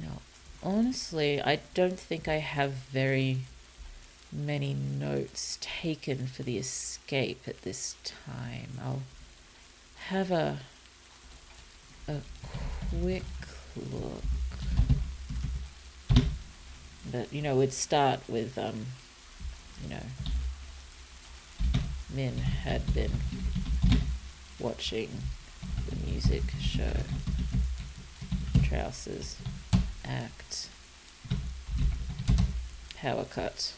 Now, honestly, I don't think I have very many notes taken for the escape at this time. I'll have a quick look. But, we'd start with, Min had been watching the music show. Traus's act. Power cut.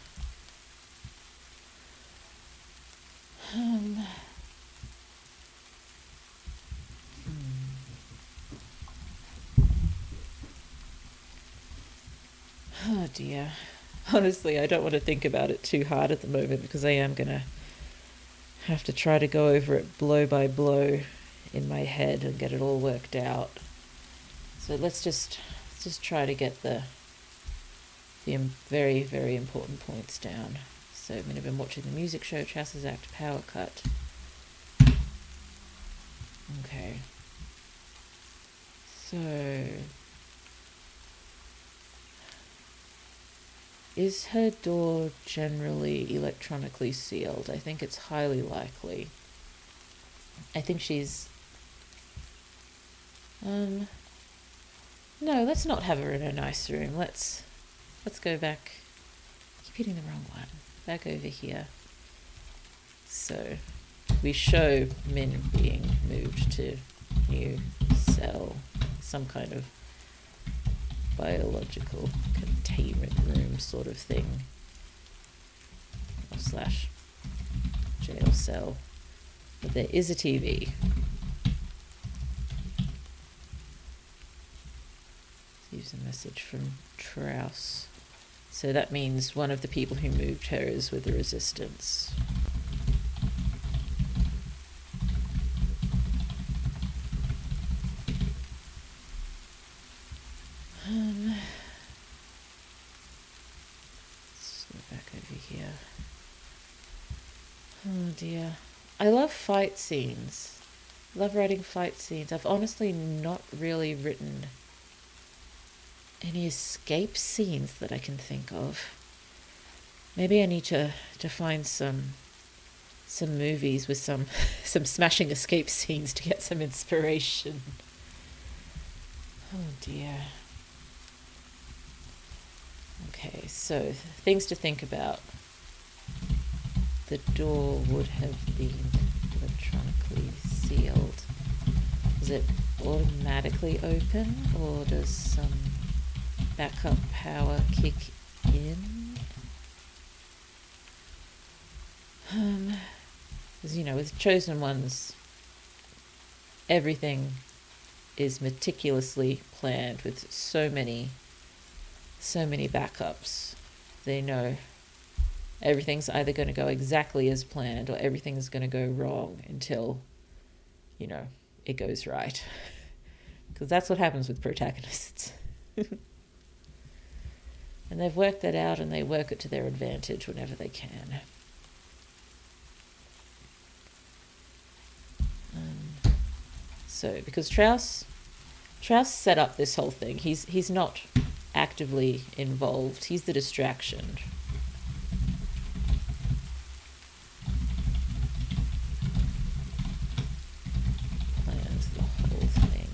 Oh dear. Honestly, I don't want to think about it too hard at the moment, because I am going to have to try to go over it blow by blow in my head and get it all worked out. So let's just try to get the very, very important points down. So Min have been watching the music show, Traus's act, power cut. Okay. So, is her door generally electronically sealed? I think it's highly likely. I think she's... No, let's not have her in a nice room. Let's go back. I keep hitting the wrong one. Back over here. So, we show Min being moved to new cell, some kind of biological containment room sort of thing, or slash jail cell. But there is a TV. Here's a message from Traus. So that means one of the people who moved her is with the resistance. Let's go back over here. Oh dear. I love fight scenes. Love writing fight scenes. I've honestly not really written any escape scenes that I can think of. Maybe I need to find some movies with some smashing escape scenes to get some inspiration. Oh dear. Okay, so things to think about. The door would have been electronically sealed. Does it automatically open, or does some backup power kick in? Because, with chosen ones, everything is meticulously planned with so many backups. They know everything's either going to go exactly as planned or everything's going to go wrong until, it goes right. Because that's what happens with protagonists. And they've worked that out, and they work it to their advantage whenever they can. So, because Strauss set up this whole thing, he's not actively involved. He's the distraction. Plans the whole thing.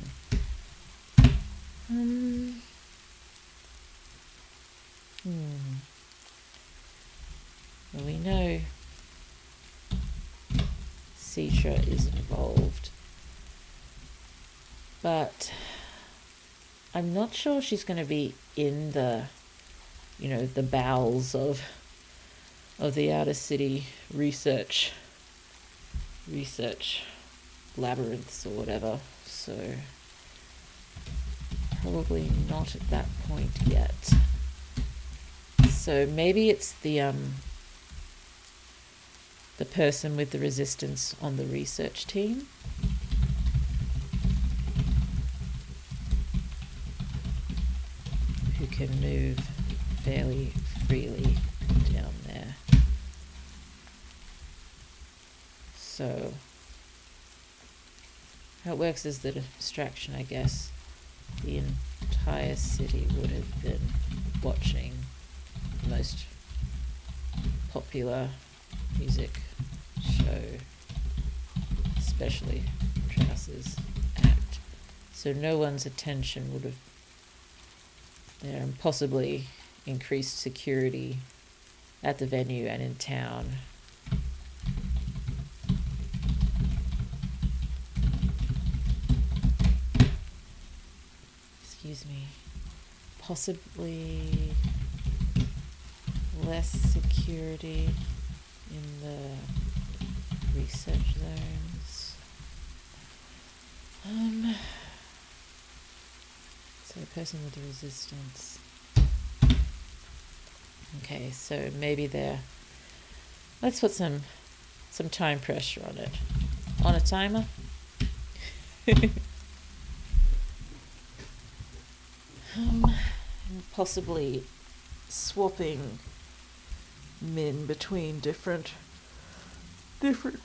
Well, we know Citra is involved, but I'm not sure she's going to be in the bowels of the outer city research labyrinths or whatever. So probably not at that point yet. So maybe it's the person with the resistance on the research team. Who can move fairly freely down there. So how it works is the distraction, I guess. The entire city would have been watching the most popular music show, especially Strauss's act. So no one's attention would have there, and possibly increased security at the venue and in town. Excuse me. Possibly less security in the research zones. So a person with the resistance. Okay, so maybe let's put some time pressure on it. On a timer. Possibly swapping Min between different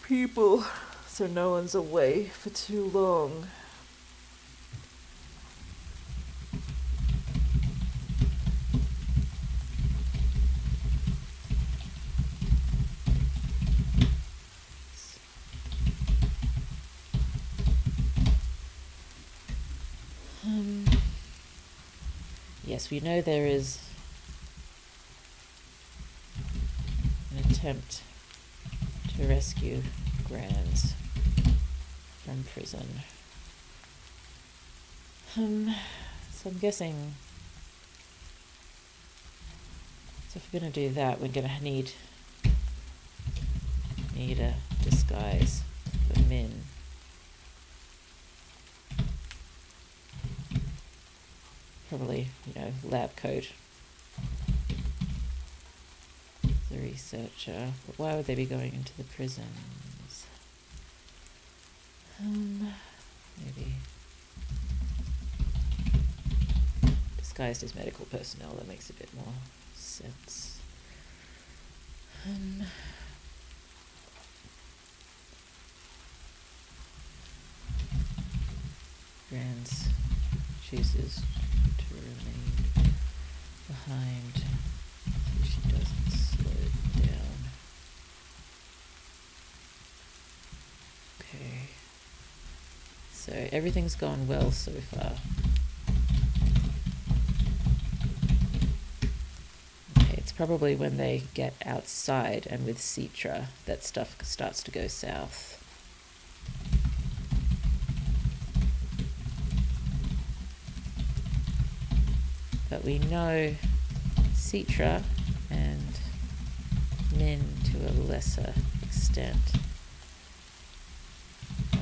people, so no one's away for too long. Yes, we know there is an attempt to rescue Granz from prison. So I'm guessing, so if we're going to do that, we're going to need a disguise for Min. Probably, lab coat. The researcher. But why would they be going into the prisons? Maybe disguised as medical personnel. That makes a bit more sense. Marines chooses to remain behind so she doesn't slow down. Okay. So everything's gone well so far. Okay, it's probably when they get outside and with Citra that stuff starts to go south. But we know Citra and Min to a lesser extent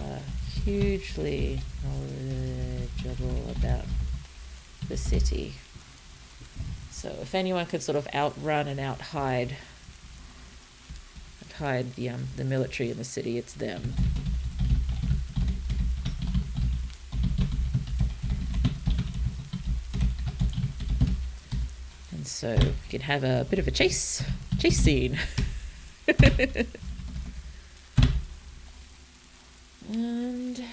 are hugely knowledgeable about the city. So if anyone could sort of outrun and outhide the military in the city, it's them. And so we can have a bit of a chase scene. And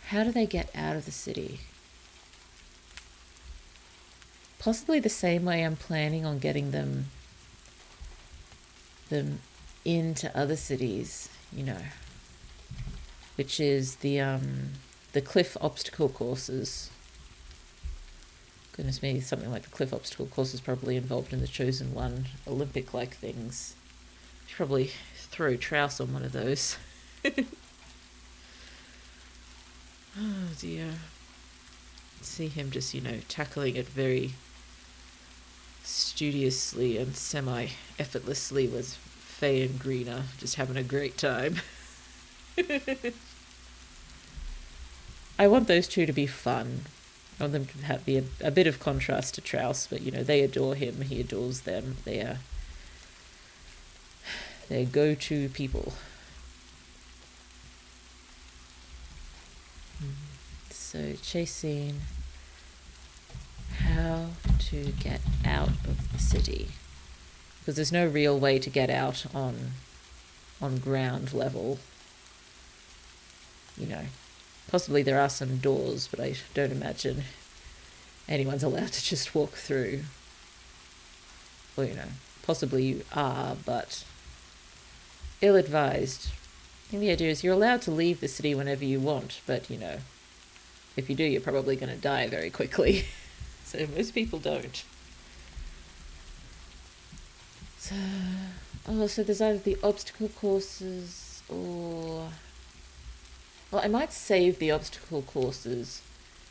how do they get out of the city? Possibly the same way I'm planning on getting them into other cities, you know, which is the cliff obstacle courses. Goodness me, something like the cliff obstacle course is probably involved in the Chosen One Olympic-like things. I should probably throw Trouse on one of those. Oh dear. See him just, you know, tackling it very studiously and semi-effortlessly with Faye and Greener, just having a great time. I want those two to be fun. I want them to be a bit of contrast to Trouse, but, you know, they adore him, he adores them. They're go-to people. So, chase scene. How to get out of the city. Because there's no real way to get out on ground level. You know, possibly there are some doors, but I don't imagine anyone's allowed to just walk through. Or, you know, possibly you are, but ill-advised. I think the idea is you're allowed to leave the city whenever you want, but, you know, if you do, you're probably going to die very quickly. So most people don't. So there's either the obstacle courses or... Well, I might save the obstacle courses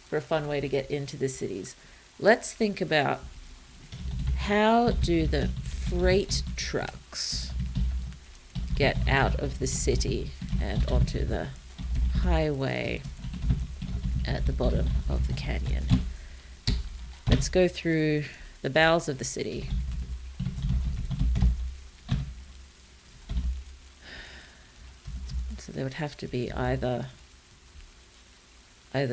for a fun way to get into the cities. Let's think about how do the freight trucks get out of the city and onto the highway at the bottom of the canyon. Let's go through the bowels of the city. So there would have to be either no,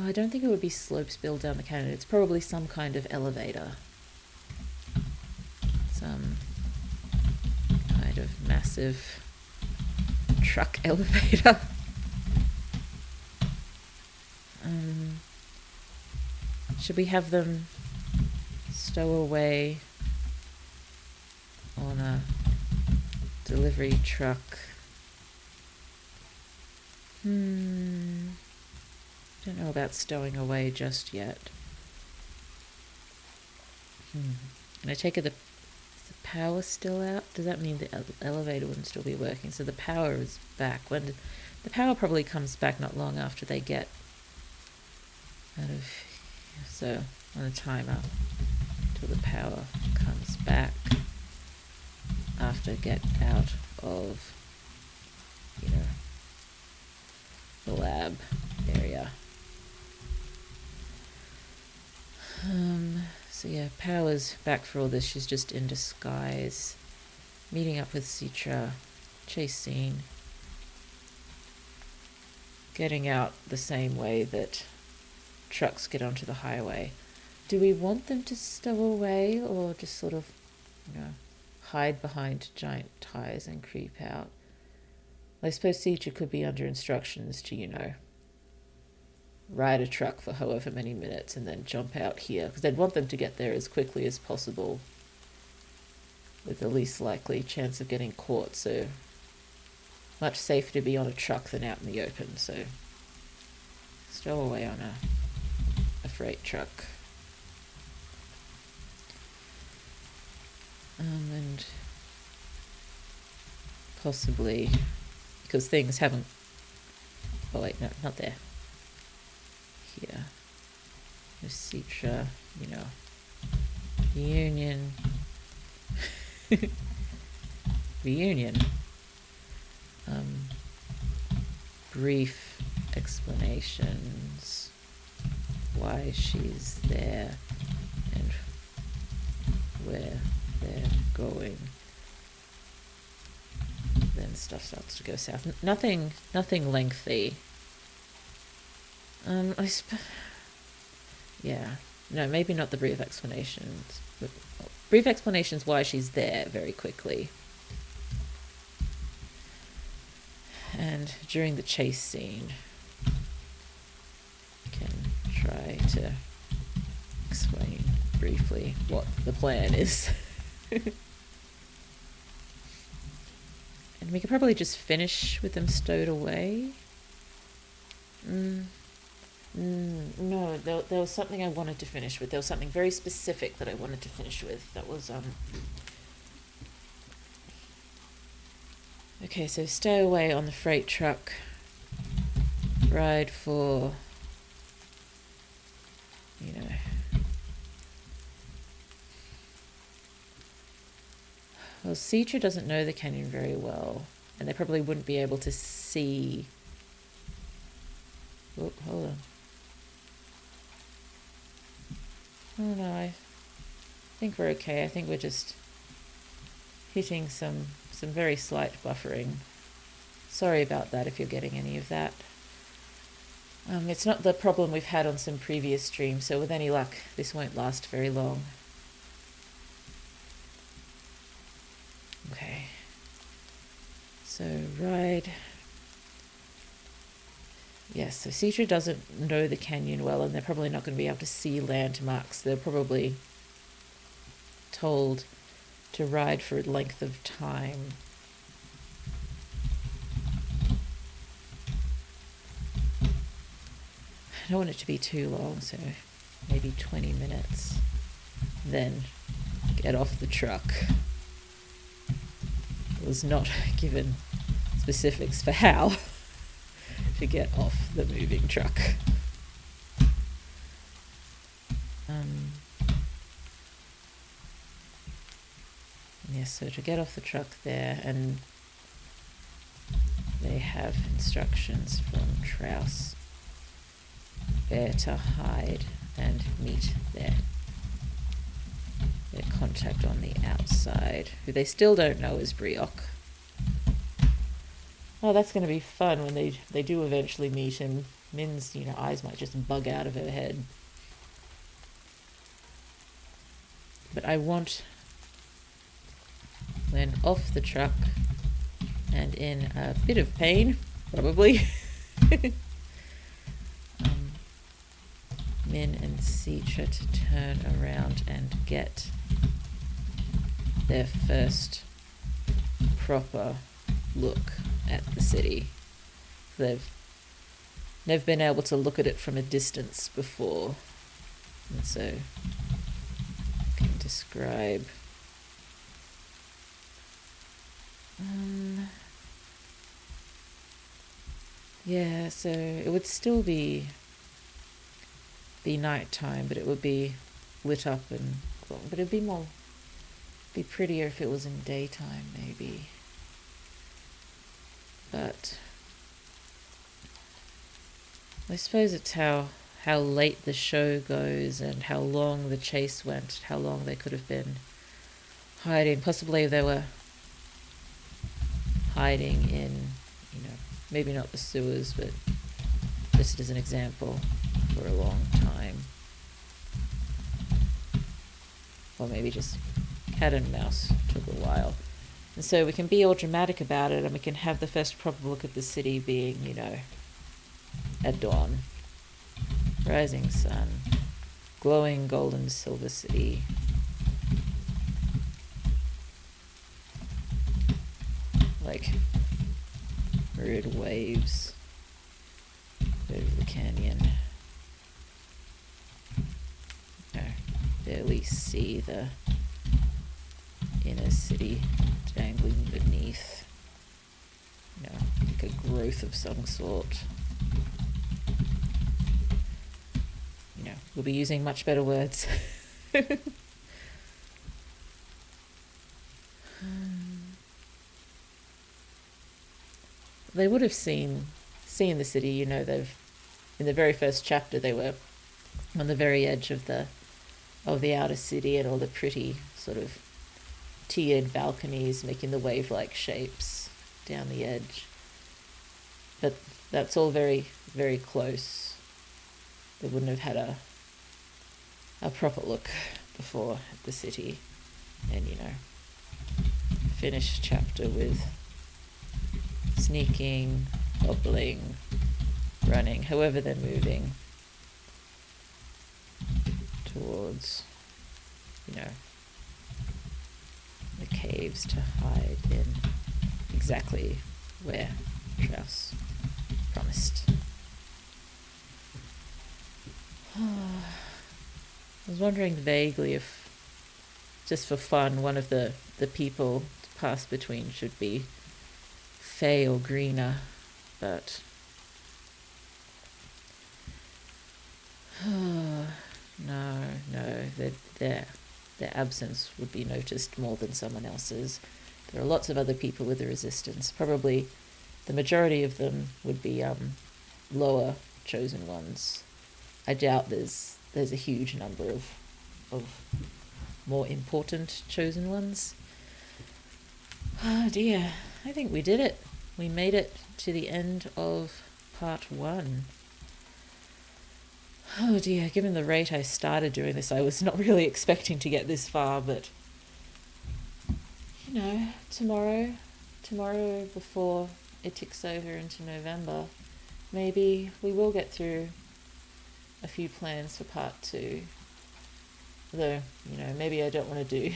I don't think it would be slopes built down the canyon. It's probably some kind of elevator. Some kind of massive truck elevator. Should we have them stow away on a delivery truck? Don't know about stowing away just yet. And I take it the power still out? Does that mean the elevator wouldn't still be working? So the power is back. The power probably comes back not long after they get out of... So on a timer till the power comes back after get out of, you know, the lab area. So yeah, power's back for all this. She's just in disguise, meeting up with Citra, chase scene, getting out the same way that trucks get onto the highway. Do we want them to stow away or just sort of, you know, hide behind giant tires and creep out? I suppose Seacher could be under instructions to, ride a truck for however many minutes and then jump out here, because they'd want them to get there as quickly as possible with the least likely chance of getting caught. So much safer to be on a truck than out in the open. So stow away on a freight truck. And possibly, because things haven't, oh wait, no, not there. Here. The Citra, Union. Reunion. Brief explanations why she's there and where they're going. Then stuff starts to go south. Nothing lengthy. Yeah. No, maybe not the brief explanations. But brief explanations why she's there very quickly. And during the chase scene, can try to explain briefly what the plan is. And we could probably just finish with them stowed away. No, there was something I wanted to finish with. There was something very specific that I wanted to finish with. That was, okay, so stay away on the freight truck. Ride for, well, Citra doesn't know the canyon very well, and they probably wouldn't be able to see. Oh, hold on. Oh no, I think we're okay. I think we're just hitting some very slight buffering. Sorry about that if you're getting any of that. It's not the problem we've had on some previous streams, so with any luck, this won't last very long. Okay. So ride. Yes, so Citra doesn't know the canyon well, and they're probably not going to be able to see landmarks. They're probably told to ride for a length of time. I don't want it to be too long, so maybe 20 minutes. Then get off the truck. I was not given specifics for how to get off the moving truck. Yes, so to get off the truck there, and they have instructions from Trouse where to hide and meet their contact on the outside, who they still don't know is Brioc. Oh, that's going to be fun when they do eventually meet him. Min's, eyes might just bug out of her head. But I want, when off the truck and in a bit of pain, probably, Min and Citra to turn around and get their first proper look at the city. They've never been able to look at it from a distance before, and so I can describe yeah, so it would still be nighttime, but it would be lit up, and but it'd be prettier if it was in daytime, maybe. But I suppose it's how late the show goes and how long the chase went, how long they could have been hiding. Possibly they were hiding in, maybe not the sewers, but just as an example, for a long time. Or maybe just cat and mouse took a while. And so we can be all dramatic about it, and we can have the first proper look at the city being, you know, at dawn, rising sun, glowing golden silver city. Like rude waves over the canyon. You know, barely see the inner city dangling beneath. You know, like a growth of some sort. You know, we'll be using much better words. They would have seen the city, you know, they've in the very first chapter they were on the very edge of the outer city, and all the pretty sort of tiered balconies making the wave-like shapes down the edge. But that's all very, very close. They wouldn't have had a proper look before at the city. And, you know, finish chapter with sneaking, hobbling, running, however they're moving towards, you know, the caves to hide in exactly where Strauss promised. I was wondering vaguely if, just for fun, one of the people to pass between should be Fey or Greener, but no, their absence would be noticed more than someone else's. There are lots of other people with the resistance. Probably the majority of them would be lower chosen ones. I doubt there's a huge number of more important chosen ones. Oh dear, I think we did it. We made it to the end of part 1. Oh dear, given the rate I started doing this, I was not really expecting to get this far, but, you know, tomorrow before it ticks over into November, maybe we will get through a few plans for part 2. Though, you know, maybe I don't want to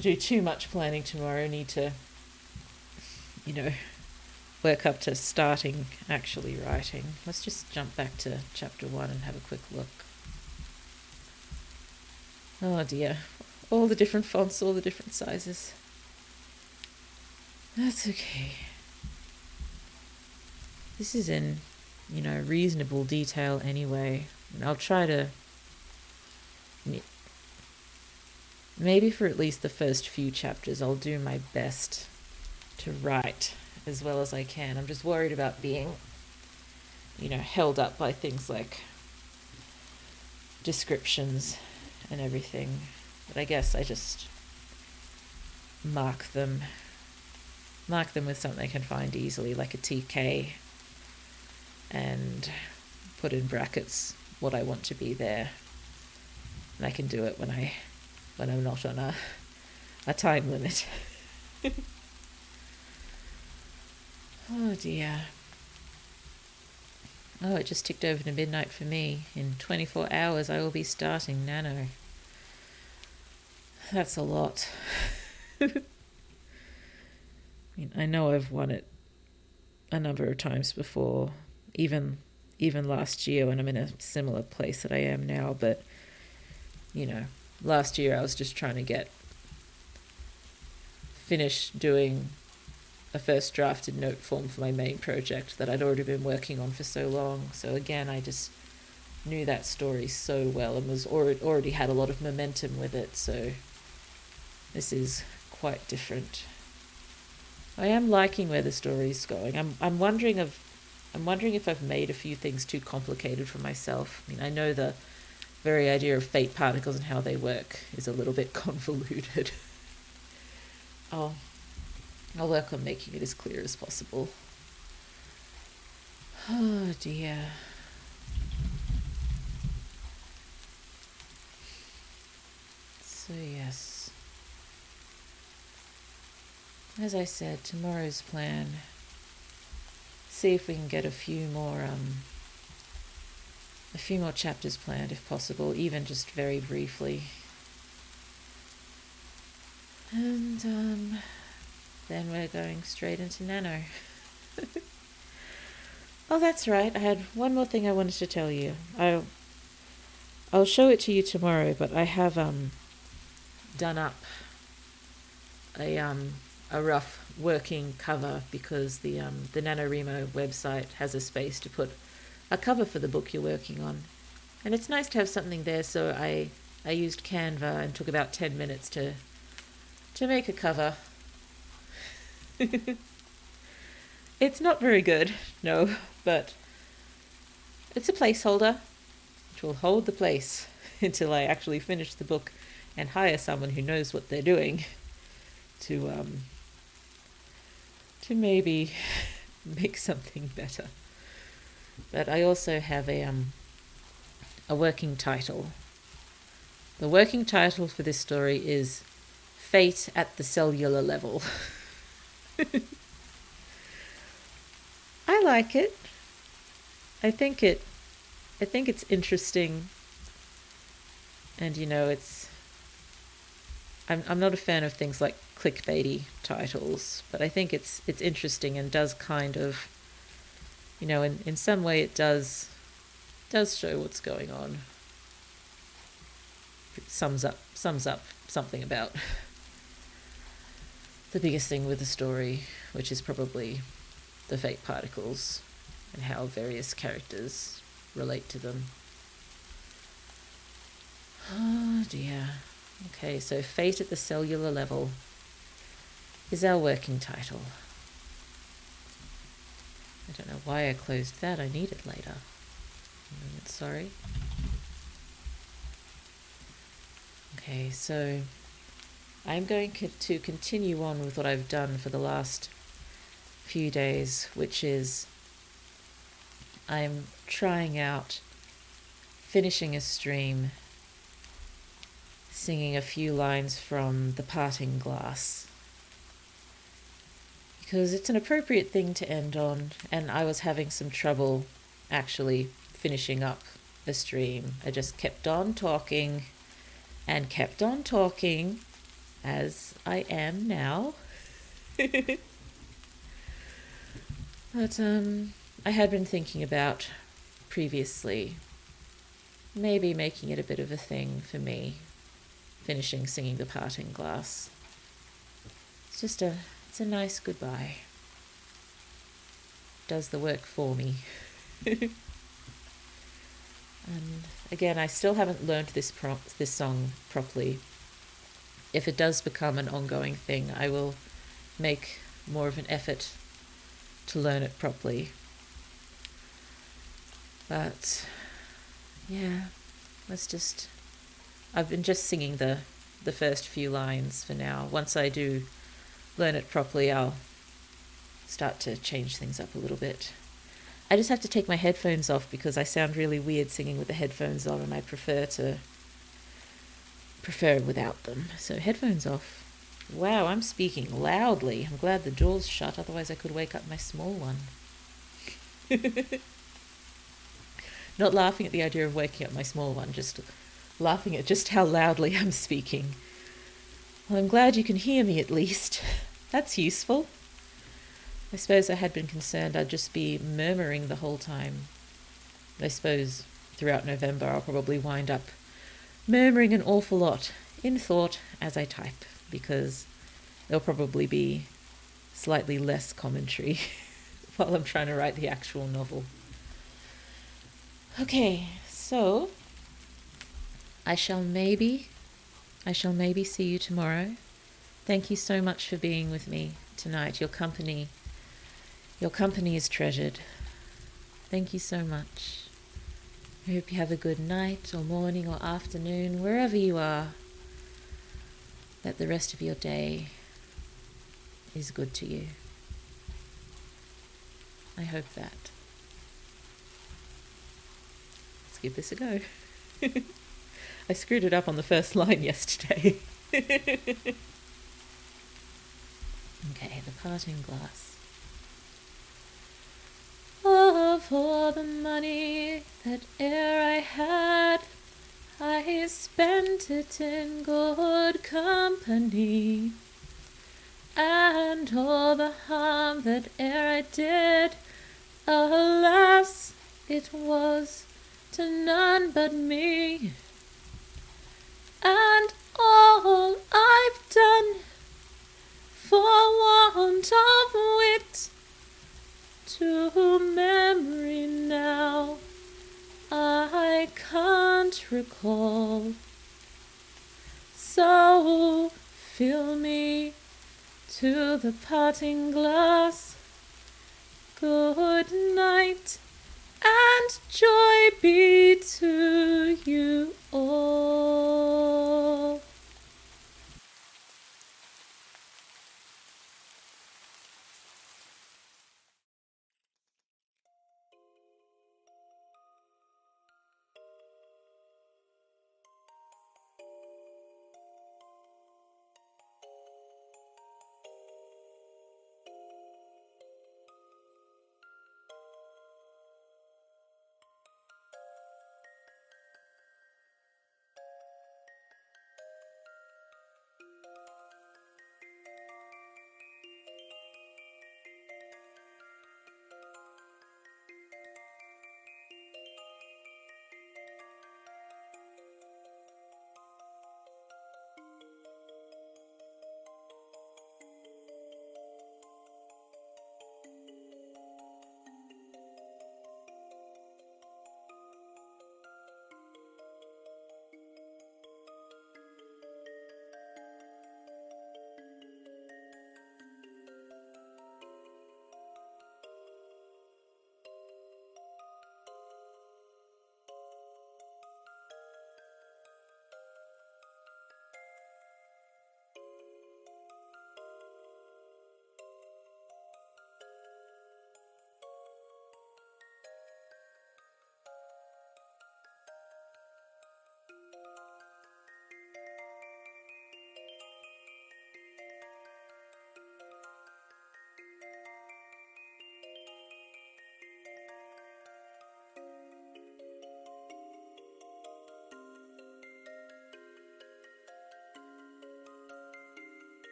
do too much planning tomorrow. I need to, you know, work up to starting actually writing. Let's just jump back to chapter 1 and have a quick look. Oh dear, all the different fonts, all the different sizes. That's okay. This is in, you know, reasonable detail anyway. And I'll try to, maybe for at least the first few chapters, I'll do my best to write as well as I can. I'm just worried about being, you know, held up by things like descriptions and everything. But I guess I just mark them with something I can find easily, like a TK, and put in brackets what I want to be there. And I can do it when I'm not on a time limit. Oh dear. Oh, it just ticked over to midnight for me. In 24 hours I will be starting Nano. That's a lot. I mean, I know I've won it a number of times before, even last year when I'm in a similar place that I am now, but, you know, last year I was just trying to finish doing a first drafted note form for my main project that I'd already been working on for so long. So again, I just knew that story so well and was already had a lot of momentum with it. So this is quite different. I am liking where the story's going. I'm wondering if I've made a few things too complicated for myself. I mean, I know the very idea of fate particles and how they work is a little bit convoluted. I'll work on making it as clear as possible. Oh dear. So yes. as I said, tomorrow's plan, see if we can get a few more chapters planned if possible, even just very briefly. And then we're going straight into Nano. Oh, that's right. I had one more thing I wanted to tell you. I'll show it to you tomorrow, but I have done up a rough working cover because the NaNoWriMo website has a space to put a cover for the book you're working on. And it's nice to have something there, so I used Canva and took about 10 minutes to make a cover. It's not very good, no, but it's a placeholder which will hold the place until I actually finish the book and hire someone who knows what they're doing to maybe make something better. But I also have a working title. The working title for this story is Fate at the Cellular Level. I like it. I think it's interesting, and I'm not a fan of things like clickbaity titles, but I think it's interesting and does kind of, in some way it does show what's going on. It sums up something about the biggest thing with the story, which is probably the fate particles and how various characters relate to them. Oh dear. Okay, so Fate at the Cellular Level is our working title. I don't know why I closed that. I need it later. Sorry. Okay, so I'm going to continue on with what I've done for the last few days, which is I'm trying out finishing a stream, singing a few lines from The Parting Glass, because it's an appropriate thing to end on, and I was having some trouble actually finishing up the stream. I just kept on talking and kept on talking, as I am now. But I had been thinking about previously maybe making it a bit of a thing for me, finishing singing The Parting Glass. It's a nice goodbye. Does the work for me. And again, I still haven't learned this song properly. If it does become an ongoing thing, I will make more of an effort to learn it properly. But yeah, I've been just singing the first few lines for now. Once I do learn it properly, I'll start to change things up a little bit. I just have to take my headphones off because I sound really weird singing with the headphones on, and I prefer without them. So headphones off. Wow, I'm speaking loudly. I'm glad the door's shut, otherwise I could wake up my small one. Not laughing at the idea of waking up my small one, just laughing at just how loudly I'm speaking. Well, I'm glad you can hear me at least. That's useful. I suppose I had been concerned I'd just be murmuring the whole time. I suppose throughout November I'll probably wind up murmuring an awful lot in thought as I type, because there'll probably be slightly less commentary while I'm trying to write the actual novel. Okay, so I shall maybe see you tomorrow. Thank you so much for being with me tonight. Your company is treasured. Thank you so much. I hope you have a good night or morning or afternoon, wherever you are, that the rest of your day is good to you. I hope that. Let's give this a go. I screwed it up on the first line yesterday. Okay, the parting glass. Oh, for the money that ere I had, I spent it in good company, and all the harm that e'er I did, alas, it was to none but me. And all I've done for want of wit, to memory now I can't recall. So fill me to the parting glass. Good night, and joy be to you all.